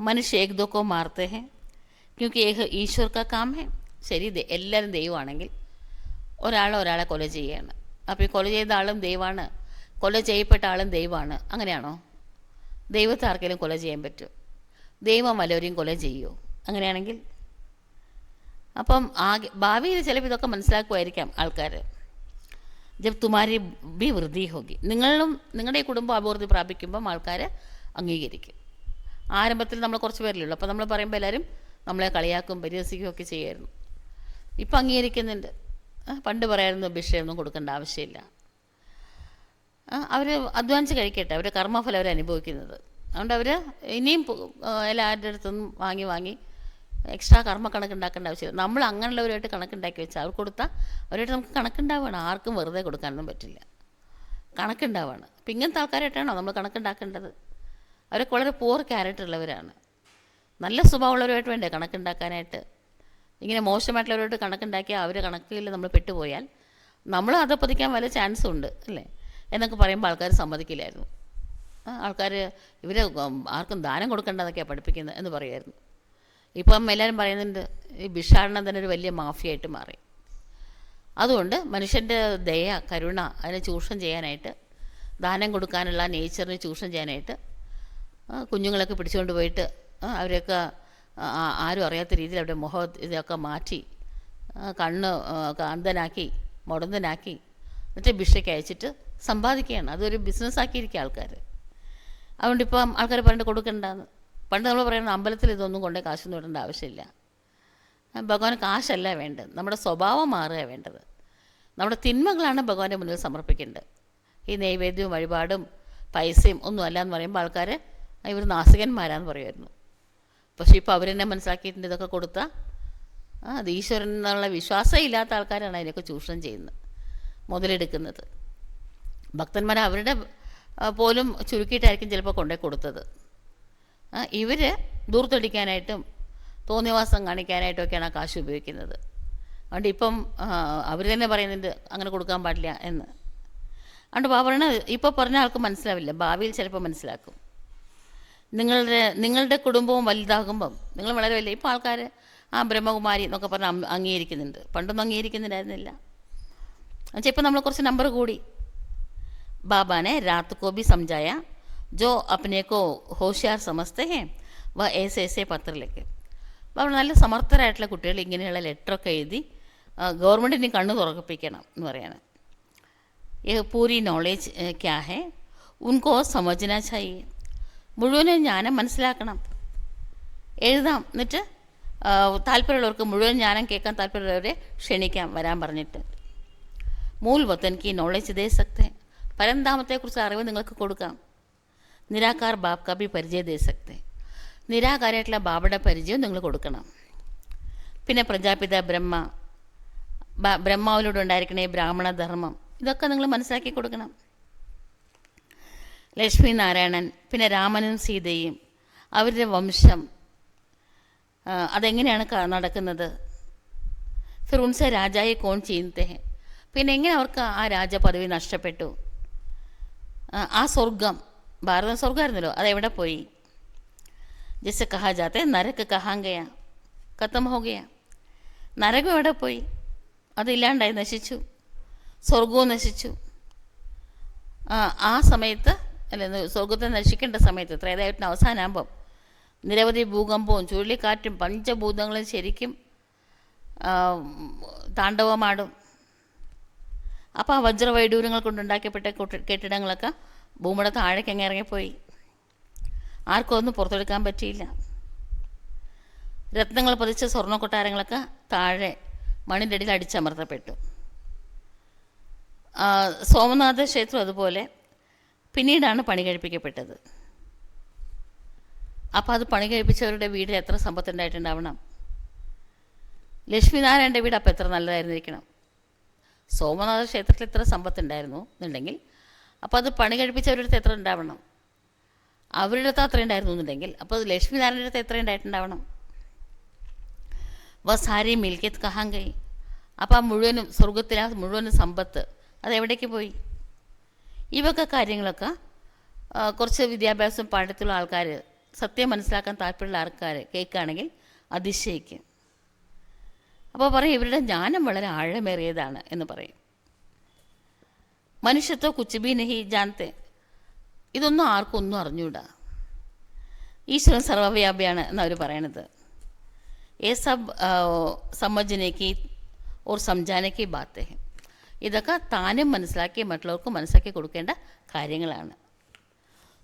മനുഷ്യ ഏക് ദോ കോ മാർത്തെ ഹെ ക്യോंकि ഏക ഈശ്വർ കാ കാം ഹെ. ശരി, എല്ലാവരും ദൈവമാണെങ്കിൽ ഒരാളെ കൊല ചെയ്യുകയാണ്. അപ്പോൾ ഈ കൊല ചെയ്ത ആളും ദൈവമാണ്, കൊല ചെയ്യപ്പെട്ട ആളും ദൈവമാണ്, അങ്ങനെയാണോ? ദൈവത്തെ ആർക്കെങ്കിലും കൊല ചെയ്യാൻ പറ്റുമോ? ദൈവം വല്ലവരെയും കൊല ചെയ്യുമോ? അങ്ങനെയാണെങ്കിൽ അപ്പം ഭാവിയിൽ ചിലപ്പോൾ ഇതൊക്കെ മനസ്സിലാക്കുമായിരിക്കാം ആൾക്കാർ. ജബ് തുമാരി ബി വൃദ്ധി ഹോഗി, നിങ്ങളുടെ ഈ കുടുംബം അഭിവൃദ്ധി പ്രാപിക്കുമ്പം ആൾക്കാർ അംഗീകരിക്കും. ആരംഭത്തിൽ നമ്മൾ കുറച്ച് പേരിലുള്ളൂ, അപ്പോൾ നമ്മൾ പറയുമ്പോൾ എല്ലാവരും നമ്മളെ കളിയാക്കും പരിഹസിക്കുകയും ഒക്കെ ചെയ്യുമായിരുന്നു. ഇപ്പം അംഗീകരിക്കുന്നുണ്ട്. പണ്ട് പറയായിരുന്നു ഭിക്ഷയൊന്നും കൊടുക്കേണ്ട ആവശ്യമില്ല, അവർ അധ്വാനിച്ച് കഴിക്കട്ടെ, അവരുടെ കർമ്മഫലം അവർ അനുഭവിക്കുന്നത്. അതുകൊണ്ട് അവർ ഇനിയും എല്ലാവരുടെ അടുത്തുനിന്നും വാങ്ങി എക്സ്ട്രാ കണക്കുണ്ടാക്കേണ്ട ആവശ്യമില്ല. നമ്മൾ അങ്ങനെയുള്ളവരുമായിട്ട് കണക്കുണ്ടാക്കി വെച്ചാൽ അവർ കൊടുത്താൽ അവരായിട്ട് നമുക്ക് കണക്കുണ്ടാവുകയാണ്. ആർക്കും വെറുതെ കൊടുക്കാനൊന്നും പറ്റില്ല, കണക്കുണ്ടാവുകയാണ്. അപ്പം ഇങ്ങനത്തെ ആൾക്കാരായിട്ടാണോ നമ്മൾ കണക്കുണ്ടാക്കേണ്ടത്? അവരൊക്കെ വളരെ പൂർ ക്യാരക്ടറുള്ളവരാണ്. നല്ല സ്വഭാവമുള്ളവരുമായിട്ട് വേണ്ടേ കണക്കുണ്ടാക്കാനായിട്ട്? ഇങ്ങനെ മോശമായിട്ടുള്ളവരോട്ട് കണക്കുണ്ടാക്കിയാൽ അവരെ കണക്കിൽ നമ്മൾ പെട്ടുപോയാൽ നമ്മൾ അതപ്പതിക്കാൻ വല്ല ചാൻസും ഉണ്ട് അല്ലേ എന്നൊക്കെ പറയുമ്പോൾ ആൾക്കാർ സമ്മതിക്കില്ലായിരുന്നു. ആൾക്കാർ ഇവർ ആർക്കും ദാനം കൊടുക്കേണ്ടതൊക്കെയാണ് പഠിപ്പിക്കുന്നത് എന്ന് പറയുമായിരുന്നു. ഇപ്പം എല്ലാവരും പറയുന്നുണ്ട് ഈ ഭിക്ഷാടനം തന്നെ ഒരു വലിയ മാഫിയായിട്ട് മാറി. അതുകൊണ്ട് മനുഷ്യൻ്റെ ദയ, കരുണ അതിനെ ചൂഷണം ചെയ്യാനായിട്ട്, ദാനം കൊടുക്കാനുള്ള നേച്ചറിനെ ചൂഷണം ചെയ്യാനായിട്ട് കുഞ്ഞുങ്ങളൊക്കെ പിടിച്ചുകൊണ്ട് പോയിട്ട് അവരെയൊക്കെ ആരും അറിയാത്ത രീതിയിൽ അവരുടെ മുഖം ഇതൊക്കെ മാറ്റി കണ്ണ് അന്ധനാക്കി മുടന്തനാക്കി എന്നിട്ട് ഭിക്ഷയ്ക്ക് അയച്ചിട്ട് സമ്പാദിക്കുകയാണ്. അതൊരു ബിസിനസ്സാക്കിയിരിക്കുക ആൾക്കാർ. അതുകൊണ്ട് ഇപ്പം ആൾക്കാർ പറഞ്ഞിട്ട് കൊടുക്കണ്ടെന്ന്. പണ്ട് നമ്മൾ പറയുന്നത് അമ്പലത്തിൽ ഇതൊന്നും കൊണ്ടേ കാശൊന്നും ഇടേണ്ട ആവശ്യമില്ല. ഭഗവാന് കാശല്ല വേണ്ടത്, നമ്മുടെ സ്വഭാവം മാറുക വേണ്ടത്. നമ്മുടെ തിന്മകളാണ് ഭഗവാന്റെ മുന്നിൽ സമർപ്പിക്കേണ്ടത്. ഈ നൈവേദ്യവും വഴിപാടും പൈസയും ഒന്നും അല്ല എന്ന് പറയുമ്പോൾ ആൾക്കാർ ഇവർ നാസികന്മാരാന്ന് പറയുമായിരുന്നു. പക്ഷേ ഇപ്പോൾ അവരെന്നെ മനസ്സിലാക്കിയിട്ടുണ്ട് ഇതൊക്കെ കൊടുത്താൽ അത് ഈശ്വരൻ എന്നുള്ള വിശ്വാസം ഇല്ലാത്ത ആൾക്കാരാണ് അതിനൊക്കെ ചൂഷണം ചെയ്യുന്നത്, മുതലെടുക്കുന്നത്. ഭക്തന്മാർ അവരുടെ പോലും ചുരുക്കിയിട്ടായിരിക്കും ചിലപ്പോൾ കൊണ്ടേ കൊടുത്തത്. ഇവർ ദൂർത്തടിക്കാനായിട്ടും തോന്നിവാസം കാണിക്കാനായിട്ടൊക്കെയാണ് ആ കാശ് ഉപയോഗിക്കുന്നത്. അതുകൊണ്ട് ഇപ്പം അവർ തന്നെ പറയുന്നുണ്ട് അങ്ങനെ കൊടുക്കാൻ പാടില്ല എന്ന്. അതുകൊണ്ട് പറയണത് ഇപ്പോൾ പറഞ്ഞ ആൾക്ക് മനസ്സിലാവില്ല, ഭാവിയിൽ ചിലപ്പോൾ മനസ്സിലാക്കും. നിങ്ങളുടെ കുടുംബവും വലുതാകുമ്പം നിങ്ങൾ വളരെ വലിയ ഇപ്പോൾ ആൾക്കാർ ബ്രഹ്മകുമാരി എന്നൊക്കെ പറഞ്ഞ് അംഗീകരിക്കുന്നുണ്ട്. പണ്ടൊന്നും അംഗീകരിക്കുന്നുണ്ടായിരുന്നില്ല. എന്നുവെച്ചാൽ ഇപ്പം നമ്മൾ കുറച്ച് നമ്പർ കൂടി. बाबा ने रात को भी समझाया जो अपने को होशियार समझते हैं वह ऐसे ऐसे पत्र लेके. അപ്പോൾ നല്ല സമർത്ഥരായിട്ടുള്ള കുട്ടികൾ ഇങ്ങനെയുള്ള ലെറ്ററൊക്കെ എഴുതി ഗവൺമെൻറ്റിന് കണ്ണ് തുറപ്പിക്കണം എന്ന് പറയാണ്. പൂരി നോളേജ് ക്യാ ഹെ ഉൻകോ സമജ്ന ചാഹിയെ. മുഴുവനും ജ്ഞാനം മനസ്സിലാക്കണം. എഴുതാം, എന്നിട്ട് താല്പര്യമുള്ളവർക്ക് മുഴുവൻ ജ്ഞാനം കേൾക്കാൻ താല്പര്യമുള്ളവരെ ക്ഷണിക്കാം വരാൻ പറഞ്ഞിട്ട്. മൂൽ വത്തൻ കി നോളേജ് ദേ സക്തെ. പരന്താമത്തെക്കുറിച്ച് അറിവ് നിങ്ങൾക്ക് കൊടുക്കാം. നിരാകാർ ബാബ് കാ ബി പരിചയ ദേ സക്തെ. നിരാകാരമായിട്ടുള്ള ബാബയുടെ പരിചയം നിങ്ങൾ കൊടുക്കണം. പിന്നെ പ്രജാപിത ബ്രഹ്മാവിലൂടെ ഉണ്ടായിരിക്കണേ ബ്രാഹ്മണ ധർമ്മം, ഇതൊക്കെ നിങ്ങൾ മനസ്സിലാക്കി കൊടുക്കണം. ലക്ഷ്മി നാരായണൻ, പിന്നെ രാമനും സീതയും അവരുടെ വംശം അതെങ്ങനെയാണ് നടക്കുന്നത്. ഫിർ ഉൻസെ രാജായെ കോൺ ചീനത്തെ ഹെ. പിന്നെ എങ്ങനെ അവർക്ക് ആ രാജപദവി നഷ്ടപ്പെട്ടു. ആ സ്വർഗം, ഭാരതം സ്വർഗമായിരുന്നല്ലോ, അതെവിടെ പോയി. ജैसे कहा जाता है नरक कहाँ गया, खत्म हो गया. നരകം എവിടെ പോയി, അതില്ലാണ്ടായി, നശിച്ചു. സ്വർഗവും നശിച്ചു. ആ സമയത്ത് അല്ലെ, സ്വർഗത്തെ നശിക്കേണ്ട സമയത്ത് ത്രേതായുഗത്തിന് അവസാനമാകുമ്പം നിരവധി ഭൂകമ്പവും ചുഴലിക്കാറ്റും പഞ്ചഭൂതങ്ങളും ശരിക്കും താണ്ഡവമാടും. അപ്പോൾ ആ വജ്രവൈഡൂര്യങ്ങൾ കൊണ്ടുണ്ടാക്കപ്പെട്ട കെട്ടിടങ്ങളൊക്കെ ഭൂമിയുടെ താഴേക്ക് അങ്ങ് ഇറങ്ങിപ്പോയി. ആർക്കും ഒന്നും പുറത്തെടുക്കാൻ പറ്റിയില്ല. രത്നങ്ങൾ പതിച്ച സ്വർണ്ണ കൊട്ടാരങ്ങളൊക്കെ താഴെ മണ്ണിൻ്റെ അടിയിൽ അടിച്ചമർത്തപ്പെട്ടു. സോമനാഥ ക്ഷേത്രം അതുപോലെ പിന്നീടാണ് പണി കഴിപ്പിക്കപ്പെട്ടത്. അപ്പോൾ അത് പണി കഴിപ്പിച്ചവരുടെ വീട്ടിൽ എത്ര സമ്പത്തുണ്ടായിട്ടുണ്ടാവണം. ലക്ഷ്മിനാരായണൻ്റെ വീട് അപ്പോൾ എത്ര നല്ലതായിരുന്നിരിക്കണം. സോമനാഥ ക്ഷേത്രത്തിൽ എത്ര സമ്പത്തുണ്ടായിരുന്നു എന്നുണ്ടെങ്കിൽ അപ്പോൾ അത് പണി കഴിപ്പിച്ചവരുടെ അടുത്ത് എത്ര ഉണ്ടാവണം. അവരുടെ അടുത്ത് അത്ര ഉണ്ടായിരുന്നു എന്നുണ്ടെങ്കിൽ അപ്പോൾ ലക്ഷ്മിനാരായണൻ്റെ അടുത്ത് എത്ര ഉണ്ടായിട്ടുണ്ടാവണം. സാരി മിൽക്കത്ത് കഹാൻ ഗയി. അപ്പോൾ ആ മുഴുവനും സ്വർഗത്തിലെ മുഴുവനും സമ്പത്ത് അതെവിടേക്ക് പോയി. ഇവയൊക്കെ കാര്യങ്ങളൊക്കെ കുറച്ച് വിദ്യാഭ്യാസം പാഠത്തിലുള്ള ആൾക്കാർ, സത്യം മനസ്സിലാക്കാൻ താല്പര്യമുള്ള ആൾക്കാർ കേൾക്കുകയാണെങ്കിൽ അതിശയിക്കും. അപ്പോൾ പറയും ഇവരുടെ ജ്ഞാനം വളരെ ആഴമേറിയതാണ് എന്ന് പറയും. മനുഷ്യത്വ കുച്ചുബി നഹി ജാനത്തെ. ഇതൊന്നും ആർക്കും ഒന്നും അറിഞ്ഞൂടാ. ഈശ്വരൻ സർവ്വവ്യാപിയാണ് എന്നവർ പറയണത്. ഏ സബ് സമജ്നേക്ക് ഓർ സംജാനേക്ക് ബാത്തെ. ഇതൊക്കെ താനും മനസ്സിലാക്കി മറ്റുള്ളവർക്കും മനസ്സിലാക്കി കൊടുക്കേണ്ട കാര്യങ്ങളാണ്.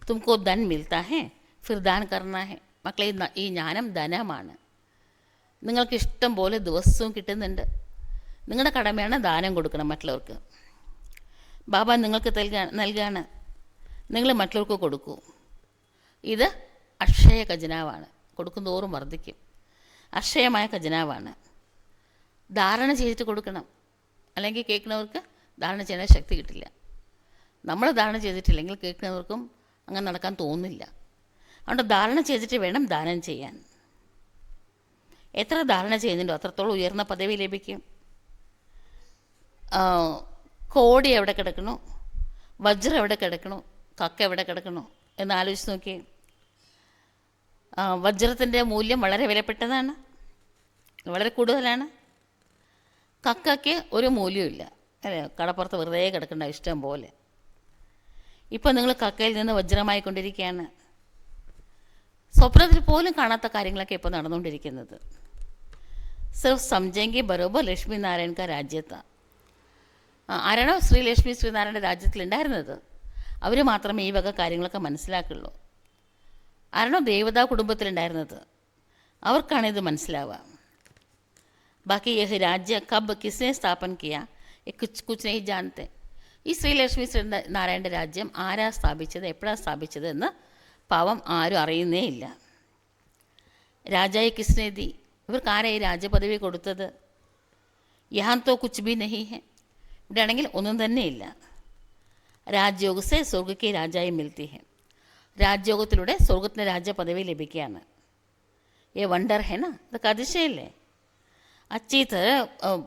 തുമക്കോ ധൻ മിൽത്താ ഹെ ഫിർ ദാൻ കർണ ഹെ. മക്കളെ, ഈ ജ്ഞാനം ധനമാണ്. നിങ്ങൾക്ക് ഇഷ്ടം പോലെ ദിവസവും കിട്ടുന്നുണ്ട്. നിങ്ങളുടെ കടമയാണ് ദാനം കൊടുക്കണം മറ്റുള്ളവർക്ക്. ബാബ നിങ്ങൾക്ക് നൽകാണ്, നിങ്ങൾ മറ്റുള്ളവർക്ക് കൊടുക്കൂ. ഇത് അക്ഷയ ഖജനാവാണ്. കൊടുക്കുന്തോറും വർദ്ധിക്കും. അക്ഷയമായ ഖജനാവാണ്. ധാരണ ചെയ്തിട്ട് കൊടുക്കണം, അല്ലെങ്കിൽ കേൾക്കുന്നവർക്ക് ധാരണ ചെയ്യാൻ ശക്തി കിട്ടില്ല. നമ്മൾ ധാരണ ചെയ്തിട്ടില്ലെങ്കിൽ കേൾക്കുന്നവർക്കും അങ്ങനെ നടക്കാൻ തോന്നില്ല. അതുകൊണ്ട് ധാരണ ചെയ്തിട്ട് വേണം ദാനം ചെയ്യാൻ. എത്ര ധാരണ ചെയ്യുന്നുണ്ടോ അത്രത്തോളം ഉയർന്ന പദവി ലഭിക്കും. കോടി എവിടെ കിടക്കണോ, വജ്രം എവിടെ കിടക്കണോ, കക്ക എവിടെ കിടക്കണോ എന്ന് ആലോചിച്ച് നോക്കി. വജ്രത്തിൻ്റെ മൂല്യം വളരെ വിലപ്പെട്ടതാണ്, വളരെ കൂടുതലാണ്. കക്കയ്ക്ക് ഒരു മൂല്യമില്ല, അല്ലേ? കടപ്പുറത്ത് വെറുതെ കിടക്കണ്ട ഇഷ്ടം പോലെ. ഇപ്പം നിങ്ങൾ കക്കയിൽ നിന്ന് വജ്രമായിക്കൊണ്ടിരിക്കുകയാണ്. സ്വപ്നത്തിൽ പോലും കാണാത്ത കാര്യങ്ങളൊക്കെ ഇപ്പോൾ നടന്നുകൊണ്ടിരിക്കുന്നത്. സിർഫ് സംജെങ്കി ബരോബർ ലക്ഷ്മി നാരായൺ കാ രാജ്യത്താണ്. ആരാണോ ശ്രീലക്ഷ്മി ശ്രീനാരായണൻ്റെ രാജ്യത്തിലുണ്ടായിരുന്നത് അവർ മാത്രമേ ഈ വക കാര്യങ്ങളൊക്കെ മനസ്സിലാക്കുള്ളൂ. ആരാണോ ദേവതാ കുടുംബത്തിലുണ്ടായിരുന്നത് അവർക്കാണ് ഇത് മനസ്സിലാവുക. ബാക്കി യഹ് രാജ്യ കബ് കിസ്നെ സ്ഥാപൻ കിയ കുച്ച് നെയ് ജാനത്തെ. ഈ ശ്രീലക്ഷ്മി ശ്രീനാരായണൻ്റെ രാജ്യം ആരാ സ്ഥാപിച്ചത്, എപ്പോഴാണ് സ്ഥാപിച്ചത് എന്ന് പാവം ആരും അറിയുന്നേ ഇല്ല. രാജായി കിസ്നേദി, ഇവർക്ക് ആരായി രാജ്യപദവി കൊടുത്തത്. യഹാൻ തോ കുച്ച് ബി നഹി ഹെ. ഇവിടെ ആണെങ്കിൽ ഒന്നും തന്നെയില്ല. രാജ്യോഗസെ സ്വർഗയ്ക്ക് രാജായി മിൽത്തി ഹെ. രാജ്യോഗത്തിലൂടെ സ്വർഗത്തിന് രാജ്യപദവി ലഭിക്കുകയാണ്. ഏ വണ്ടർ ഹെന, ഇതൊക്കെ അതിശയല്ലേ. അച്ചി തര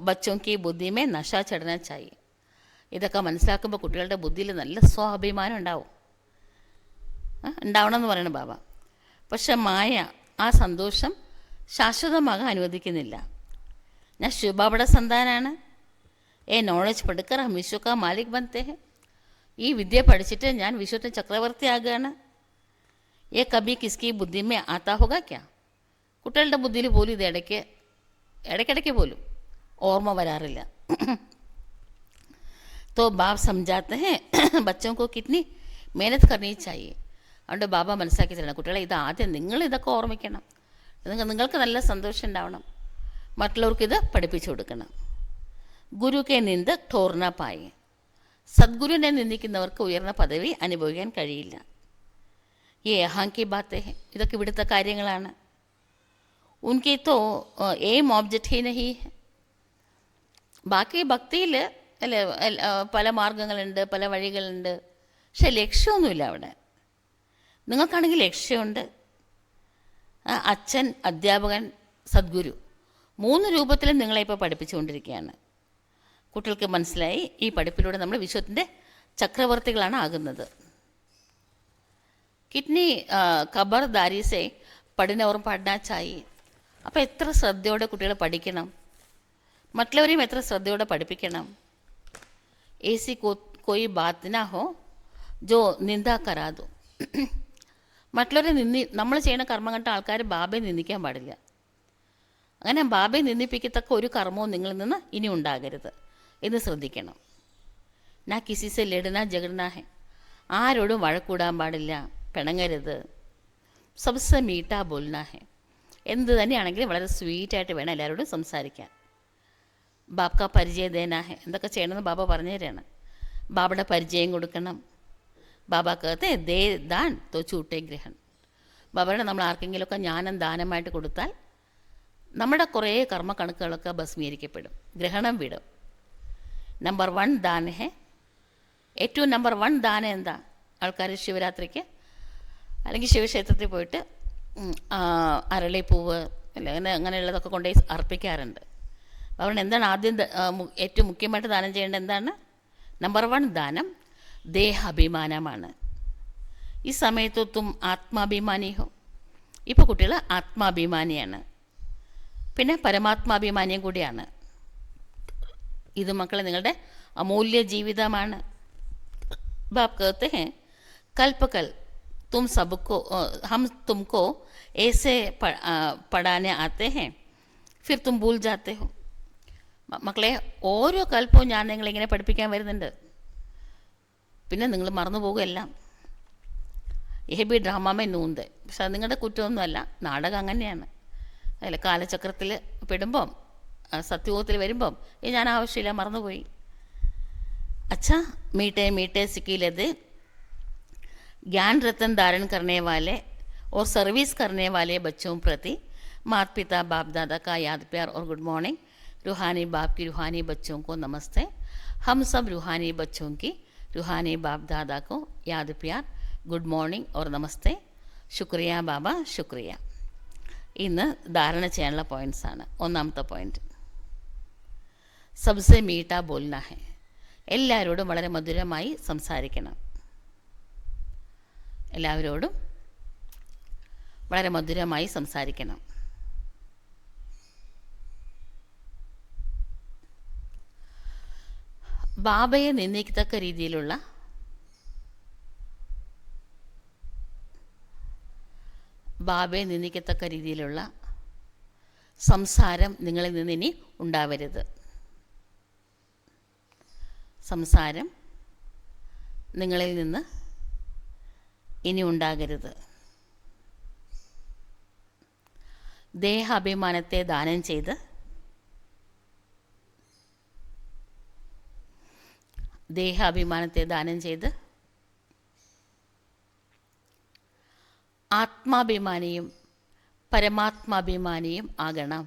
ബച്ചോങ്കി ബുദ്ധിമേ നശ ചടന ചായി. ഇതൊക്കെ മനസ്സിലാക്കുമ്പോൾ കുട്ടികളുടെ ബുദ്ധിയിൽ നല്ല സ്വാഭിമാനം ഉണ്ടാവണം എന്ന് പറയണം ബാബ. പക്ഷെ മായ ആ സന്തോഷം ശാശ്വതമാകാൻ അനുവദിക്കുന്നില്ല. ഞാൻ ശിവബാബയുടെ സന്താനാണ്. നോളജ് പഠിക്കർ ഹം വിശ്വ കാ മാലിക് ബനത്തെ ഹെ. ഈ വിദ്യ പഠിച്ചിട്ട് ഞാൻ വിശ്വത്തെ ചക്രവർത്തിയാകുകയാണ്. കബി കിസ്കി ബുദ്ധിമേ ആത്താ ഹോഗാ ക്യാ? കുട്ടികളുടെ ബുദ്ധിയിൽ പോലും ഇത് ഇടയ്ക്കിടയ്ക്ക് പോലും ഓർമ്മ വരാറില്ല. तो बाप समझाते हैं बच्चों को कितनी मेहनत करनी चाहिए. അതുകൊണ്ട് ബാബ മനസ്സിലാക്കി തരണം, കുട്ടികളെ ഇത് ആദ്യം നിങ്ങൾ ഇതൊക്കെ ഓർമ്മിക്കണം, നിങ്ങൾക്ക് നല്ല സന്തോഷം ഉണ്ടാവണം, മറ്റുള്ളവർക്കിത് പഠിപ്പിച്ചു കൊടുക്കണം. ഗുരുക്കെ നിന്ദ ഠോർന പായി. സദ്ഗുരുവിനെ നിന്ദിക്കുന്നവർക്ക് ഉയർന്ന പദവി അനുഭവിക്കാൻ കഴിയില്ല. ഈ യഹാങ്കി ബാത്തേ ഹെ, ഇതൊക്കെ ഇവിടുത്തെ കാര്യങ്ങളാണ്. ഉൻകി തോ എയിം ഓബ്ജക്റ്റ് ഹി നഹി ഹെ. ബാക്കി ഭക്തിയിൽ അല്ലേ പല മാർഗങ്ങളുണ്ട്, പല വഴികളുണ്ട്, പക്ഷെ ലക്ഷ്യമൊന്നുമില്ല അവിടെ. നിങ്ങൾക്കാണെങ്കിൽ ലക്ഷ്യമുണ്ട്. അച്ഛൻ, അധ്യാപകൻ, സദ്ഗുരു 3 രൂപത്തിലും നിങ്ങളെ ഇപ്പോൾ പഠിപ്പിച്ചുകൊണ്ടിരിക്കുകയാണ്. കുട്ടികൾക്ക് മനസ്സിലായി ഈ പഠിപ്പിലൂടെ നമ്മൾ വിശ്വത്തിൻ്റെ ചക്രവർത്തികളാണ് ആകുന്നത്. കിഡ്നി ഖബർദാരീസെ പഠിനവർ പഠനാച്ചായി. അപ്പോൾ എത്ര ശ്രദ്ധയോടെ കുട്ടികളെ പഠിക്കണം, മറ്റുള്ളവരെയും എത്ര ശ്രദ്ധയോടെ പഠിപ്പിക്കണം. ऐसी कोई बात ना हो जो निंदा करा दो. മറ്റുള്ളവരെ നമ്മൾ ചെയ്യുന്ന കർമ്മം കണ്ട ആൾക്കാർ ബാബയെ നിന്ദിക്കാൻ പാടില്ല. അങ്ങനെ ബാബയെ നിന്ദിപ്പിക്കത്തക്ക ഒരു കർമ്മവും നിങ്ങളിൽ നിന്ന് ഇനി ഉണ്ടാകരുത് എന്ന് ശ്രദ്ധിക്കണം. നാ കിസിസെ ലഡന ജഗഡന ഹെ. ആരോടും വഴക്കൂടാൻ പാടില്ല, പിണങ്ങരുത്. സബ്സെ മീട്ടാ ബോൽന ഹെ. എന്ത് തന്നെയാണെങ്കിലും വളരെ സ്വീറ്റായിട്ട് വേണം എല്ലാവരോടും സംസാരിക്കാൻ. ബാബ്ക പരിചയ ദേന ഹെ. എന്തൊക്കെ ചെയ്യണമെന്ന് ബാബ പറഞ്ഞു തരാണ്. ബാബയുടെ പരിചയം കൊടുക്കണം. ബാബ कहते ദേ ദാൻ തോ ചൂട്ടേ ഗ്രഹൺ. ബാബയുടെ നമ്മൾ ആർക്കെങ്കിലുമൊക്കെ ജ്ഞാനം ദാനമായിട്ട് കൊടുത്താൽ നമ്മുടെ കുറേ കർമ്മ കണക്കുകളൊക്കെ ഭസ്മീകരിക്കപ്പെടും, ഗ്രഹണം വിടും. നമ്പർ 1 ദാന ഹെ. ഏറ്റവും നമ്പർ 1 ദാനം എന്താ? ആൾക്കാർ ശിവരാത്രിക്ക് അല്ലെങ്കിൽ ശിവക്ഷേത്രത്തിൽ പോയിട്ട് അരളിപ്പൂവ് അല്ലെങ്കിൽ അങ്ങനെയുള്ളതൊക്കെ കൊണ്ടുപോയി അർപ്പിക്കാറുണ്ട്. അതുകൊണ്ട് എന്താണ് ആദ്യം ഏറ്റവും മുഖ്യമായിട്ട് ദാനം ചെയ്യേണ്ടത്? എന്താണ്? നമ്പർ 1 ദാനം ദേഹാഭിമാനമാണ്. ഈ സമയത്ത് തും ആത്മാഭിമാനി ഹോ. ഇപ്പോൾ കുട്ടികൾ ആത്മാഭിമാനിയാണ്, പിന്നെ പരമാത്മാഭിമാനിയും കൂടിയാണ്. ഇത് മക്കളെ നിങ്ങളുടെ അമൂല്യ ജീവിതമാണ്. ബാബ് कहते हैं कल्प कल तुम सबको हम तुमको ऐसे पढ़ाने आते हैं फिर तुम भूल जाते हो. മക്കളെ ഓരോ കൽപ്പവും ഞാൻ നിങ്ങളിങ്ങനെ പഠിപ്പിക്കാൻ വരുന്നുണ്ട്, പിന്നെ നിങ്ങൾ മറന്നു പോകുമെല്ലാം. ബി ഡ്രാമമേ നൂന്ത്. പക്ഷെ അത് നിങ്ങളുടെ കുറ്റമൊന്നുമല്ല, നാടകം അങ്ങനെയാണ്. അതിൽ കാലചക്രത്തിൽ പെടുമ്പം സത്യയോഗത്തിൽ വരുമ്പം ഞാൻ ആവശ്യമില്ല, മറന്നുപോയി. अच्छा मीठे मीठे सिकीलते ज्ञान रत्न धारण करने वाले और सर्विस करने वाले बच्चों प्रति माता पिता बाप दादा का याद प्यार और गुड मॉर्निंग. रूहानी बाप की रूहानी बच्चों को नमस्ते. हम सब रूहानी बच्चों की रूहानी बाप दादा को याद प्यार, गुड मॉर्निंग और नमस्ते. शुक्रिया बाबा, शुक्रिയ. ഇന്ന് ധാരണ ചെയ്യാനുള്ള പോയിൻറ്റ്സാണ്. ഒന്നാമത്തെ പോയിൻറ്റ്, സബ്സെ മീഠാ ബോൽന ഹെ. എല്ലാവരോടും വളരെ മധുരമായി സംസാരിക്കണം. എല്ലാവരോടും വളരെ മധുരമായി സംസാരിക്കണം. ബാബയെ നിന്ദിക്കത്തക്ക രീതിയിലുള്ള സംസാരം നിങ്ങളിൽ നിന്ന് ഇനി ഉണ്ടാവരുത്. സംസാരം നിങ്ങളിൽ നിന്ന് ഇനി ഉണ്ടാകരുത്. ദേഹാഭിമാനത്തെ ദാനം ചെയ്ത് ആത്മാഭിമാനിയും പരമാത്മാഭിമാനിയും ആകണം.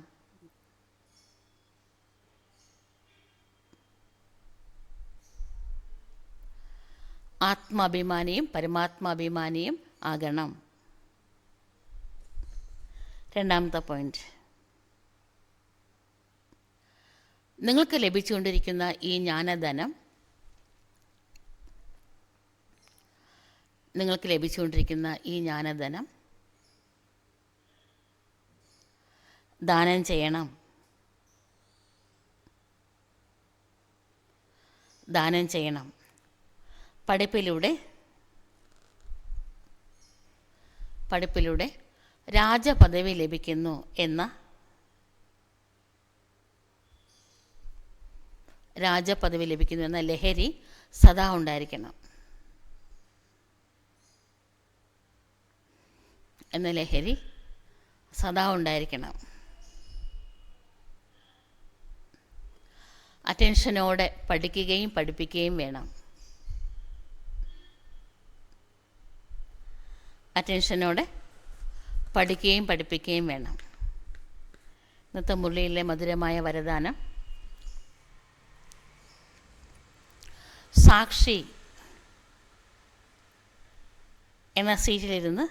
ആത്മാഭിമാനിയും പരമാത്മാഭിമാനിയും ആകണം. രണ്ടാമത്തെ പോയിന്റ്, നിങ്ങൾക്ക് ലഭിച്ചുകൊണ്ടിരിക്കുന്ന ഈ ജ്ഞാനധനം ദാനം ചെയ്യണം. ദാനം ചെയ്യണം. പഠിപ്പിലൂടെ രാജപദവി ലഭിക്കുന്നു എന്ന ലഹരി സദാ ഉണ്ടായിരിക്കണം. അറ്റൻഷനോടെ പഠിക്കുകയും പഠിപ്പിക്കുകയും വേണം. ഇന്നത്തെ മുരളിയിലെ മധുരമായ വരദാനം: സാക്ഷി എന്ന സീറ്റിലിരുന്ന്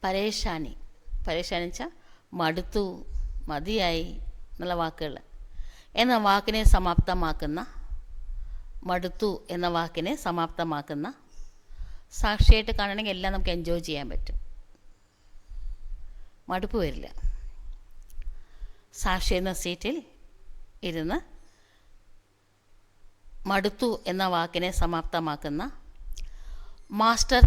പരേശാനി വെച്ചാൽ മടുത്തു, മതിയായി എന്നുള്ള വാക്കുകൾ എന്ന വാക്കിനെ സമാപ്തമാക്കുന്ന സാക്ഷിയായിട്ട് കാണണമെങ്കിൽ എല്ലാം നമുക്ക് എൻജോയ് ചെയ്യാൻ പറ്റും, മടുപ്പ് വരില്ല. സാക്ഷി എന്ന സീറ്റിൽ ഇരുന്ന് മടുത്തു എന്ന വാക്കിനെ സമാപ്തമാക്കുന്ന മാസ്റ്റർ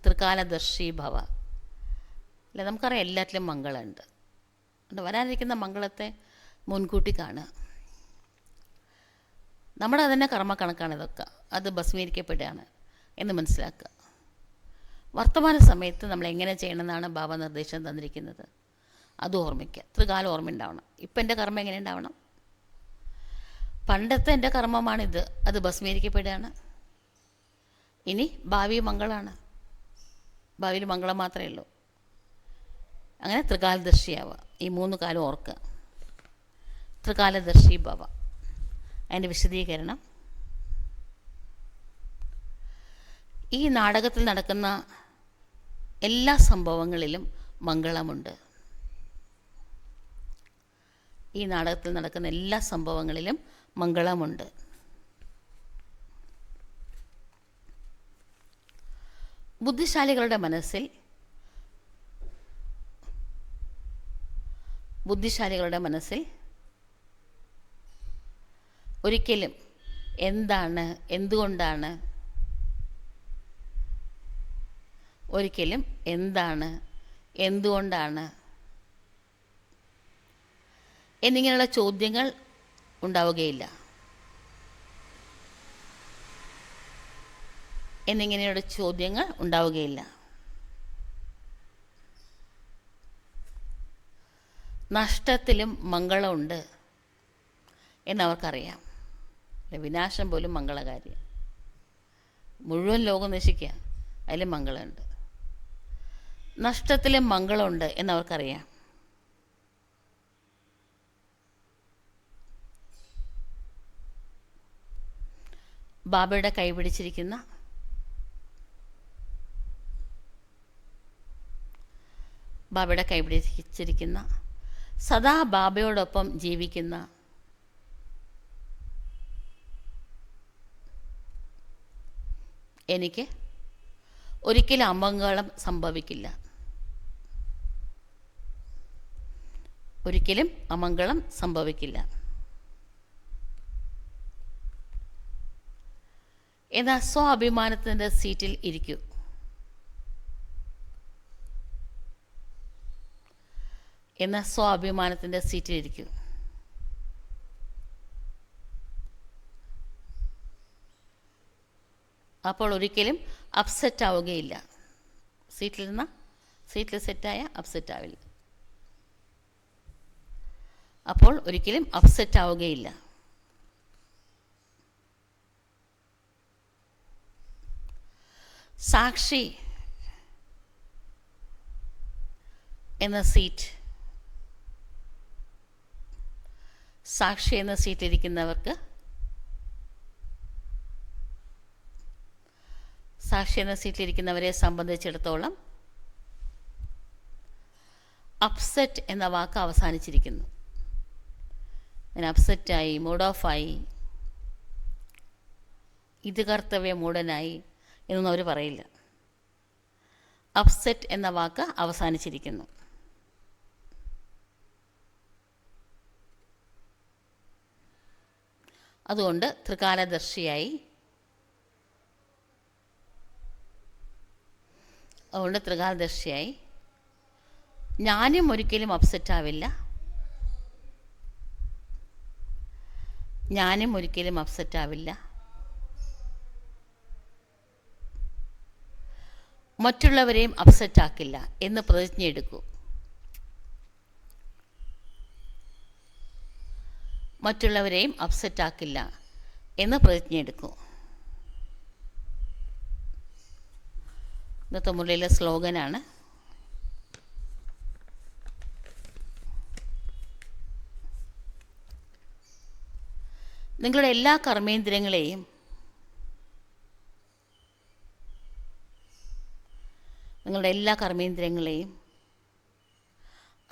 ത്രികാലദർശി ഭവ. അല്ല, നമുക്കറിയാം എല്ലാറ്റിലും മംഗളമുണ്ട്. വരാനിരിക്കുന്ന മംഗളത്തെ മുൻകൂട്ടി കാണുക. നമ്മുടെ തന്നെ കർമ്മക്കണക്കാണ് ഇതൊക്കെ. അത് ഭസ്മീകരിക്കപ്പെടുകയാണ് എന്ന് മനസ്സിലാക്കുക. വർത്തമാന സമയത്ത് നമ്മൾ എങ്ങനെ ചെയ്യണമെന്നാണ് ബാബ നിർദ്ദേശം തന്നിരിക്കുന്നത്. അത് ഓർമ്മിക്കുക. ത്രികാലം ഓർമ്മ ഉണ്ടാവണം. ഇപ്പം എൻ്റെ കർമ്മം എങ്ങനെ ഉണ്ടാവണം? പണ്ടത്തെ എൻ്റെ കർമ്മമാണിത്, അത് ഭസ്മീകരിക്കപ്പെടുകയാണ്. ഇനി ഭാവി മംഗളമാണ്. ഭാവിയിൽ മംഗളം മാത്രമേ ഉള്ളൂ. അങ്ങനെ ത്രികാലദർശിയാവുക. ഈ 3 കാലം ഓർക്കുക. ത്രികാലദർശി ഭവ. അതിൻ്റെ വിശദീകരണം: ഈ നാടകത്തിൽ നടക്കുന്ന എല്ലാ സംഭവങ്ങളിലും മംഗളമുണ്ട്. ബുദ്ധിശാലികളുടെ മനസ്സിൽ ഒരിക്കലും എന്താണ്, എന്തുകൊണ്ടാണ് എന്നിങ്ങനെയുള്ള ചോദ്യങ്ങൾ ഉണ്ടാവുകയില്ല. നഷ്ടത്തിലും മംഗളമുണ്ട് എന്നവർക്കറിയാം. വിനാശം പോലും മംഗളകാര്യം. മുഴുവൻ ലോകം നശിക്കുക, അതിലും മംഗളമുണ്ട്. നഷ്ടത്തിലും മംഗളമുണ്ട് എന്നവർക്കറിയാം. ബാബയുടെ കൈപിടിച്ചിരിക്കുന്ന സദാ ബാബയോടൊപ്പം ജീവിക്കുന്ന എനിക്ക് ഒരിക്കലും അമംഗളം സംഭവിക്കില്ല. എന്നാൽ സ്വാഭിമാനത്തിൻ്റെ സീറ്റിൽ ഇരിക്കൂ. അപ്പോൾ ഒരിക്കലും അപ്സെറ്റ് ആവുകയില്ല. സീറ്റിൽ സെറ്റായ അപ്സെറ്റ് ആവില്ല. സാക്ഷി എന്ന സീറ്റിലിരിക്കുന്നവർക്ക് സാക്ഷി എന്ന സീറ്റിലിരിക്കുന്നവരെ സംബന്ധിച്ചിടത്തോളം അപ്സെറ്റ് എന്ന വാക്ക് അവസാനിച്ചിരിക്കുന്നു. ഞാൻ അപ്സെറ്റായി, മൂഡ് ഓഫായി, ഇത് കർത്തവ്യ മൂടനായി എന്നൊന്നും അവർ പറയില്ല. അപ്സെറ്റ് എന്ന വാക്ക് അവസാനിച്ചിരിക്കുന്നു. അതുകൊണ്ട് ത്രികാലദർശിയായി, ഞാനും ഒരിക്കലും അപ്സെറ്റ് ആവില്ല, മറ്റുള്ളവരെയും അപ്സെറ്റ് ആക്കില്ല എന്ന് പ്രതിജ്ഞയെടുക്കൂ. ഇന്നത്തെ മുരളിയിലെ സ്ലോഗനാണ്. നിങ്ങളുടെ എല്ലാ കർമ്മേന്ദ്രിയങ്ങളെയും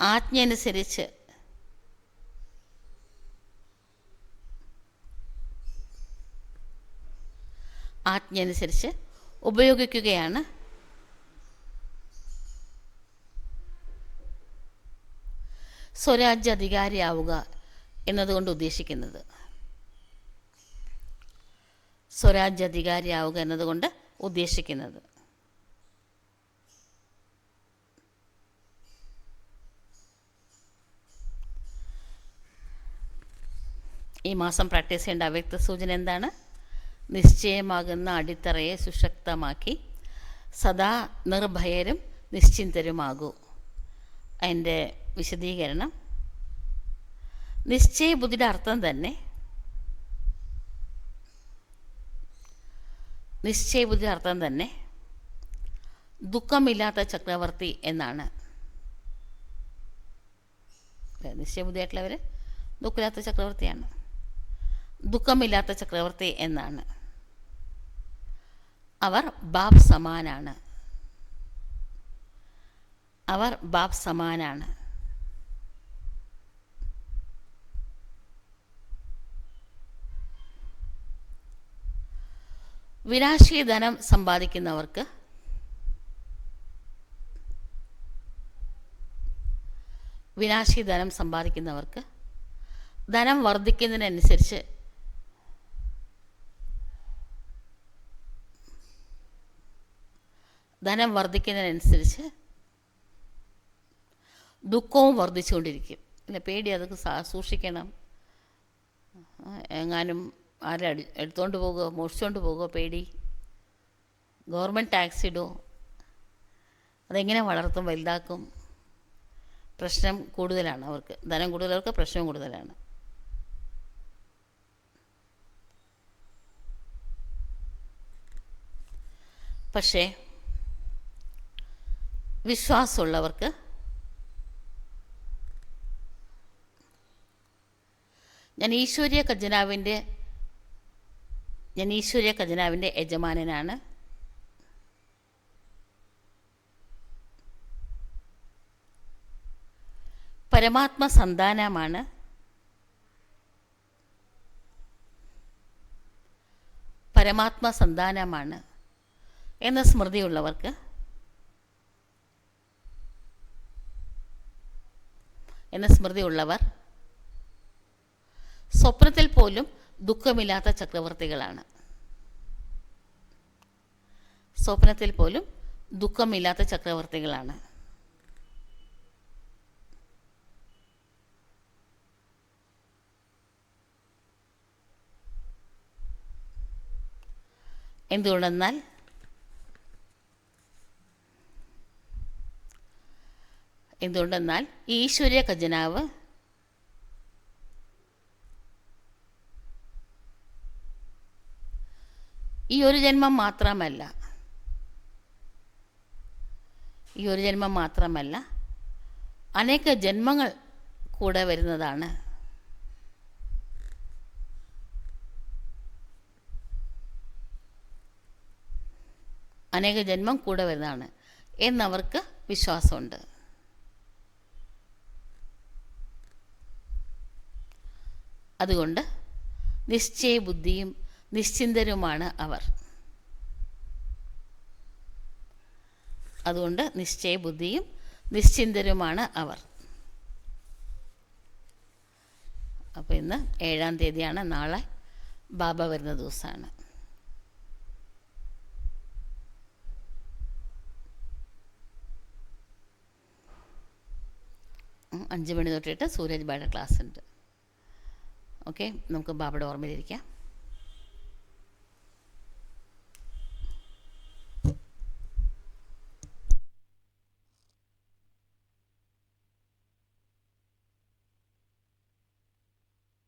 ആജ്ഞയനുസരിച്ച് ഉപയോഗിക്കുകയാണ് സ്വരാജ്യ അധികാരിയാവുക എന്നതുകൊണ്ട് ഉദ്ദേശിക്കുന്നത്. ഈ മാസം പ്രാക്ടീസ് ചെയ്യേണ്ട അവ്യക്ത സൂചന എന്താണ്? നിശ്ചയമാകുന്ന അടിത്തറയെ സുശക്തമാക്കി സദാ നിർഭയരും നിശ്ചിന്തരുമാകൂ. അതിൻ്റെ വിശദീകരണം: നിശ്ചയബുദ്ധിയുടെ അർത്ഥം തന്നെ ദുഃഖമില്ലാത്ത ചക്രവർത്തി എന്നാണ്. നിശ്ചയബുദ്ധിയായിട്ടുള്ളവർ ദുഃഖമില്ലാത്ത ചക്രവർത്തി എന്നാണ്. അവർ ബാപ് സമാനാണ്. വിനാശി ധനം സമ്പാദിക്കുന്നവർക്ക് ധനം വർദ്ധിക്കുന്നതിനനുസരിച്ച് ദുഃഖവും വർദ്ധിച്ചുകൊണ്ടിരിക്കും. അല്ല, പേടി, അതൊക്കെ സൂക്ഷിക്കണം. എങ്ങാനും ആരും എടുത്തുകൊണ്ട് പോകുമോ, മോഷിച്ചുകൊണ്ട് പോകുമോ, പേടി. ഗവൺമെൻറ് ടാക്സ് ഇടുമോ, അതെങ്ങനെ വളർത്തും, വലുതാക്കും. പ്രശ്നം കൂടുതലാണ് അവർക്ക്. ധനം കൂടുതലവർക്ക് പ്രശ്നവും കൂടുതലാണ്. പക്ഷേ വിശ്വാസമുള്ളവർക്ക് ഞാൻ ഈശ്വരീയ ഖജനാവിൻ്റെ യജമാനനാണ്. പരമാത്മ സന്താനമാണ്. എന്ന സ്മൃതിയുള്ളവർക്ക് സ്വപ്നത്തിൽ പോലും ദുഃഖമില്ലാത്ത ചക്രവർത്തികളാണ്. എന്തുകൊണ്ടെന്നാൽ ഈശ്വരീയ ഖജനാവ് ഈ ഒരു ജന്മം മാത്രമല്ല, അനേക ജന്മങ്ങൾ കൂടെ വരുന്നതാണ്. എന്നവർക്ക് വിശ്വാസമുണ്ട്. അതുകൊണ്ട് നിശ്ചയബുദ്ധിയും നിശ്ചിന്തരുമാണ് അവർ. അതുകൊണ്ട് നിശ്ചയബുദ്ധിയും നിശ്ചിന്തരുമാണ് അവർ. അപ്പോൾ ഇന്ന് 7-ാം തീയതിയാണ്. നാളെ ബാബ വരുന്ന ദിവസമാണ്. 5 മണി തൊട്ടിട്ട് സൂരജ് ബായുടെ ക്ലാസ് ഉണ്ട്. ഓക്കെ, നമുക്ക് ബാബയുടെ ഓർമ്മയിലിരിക്കാം.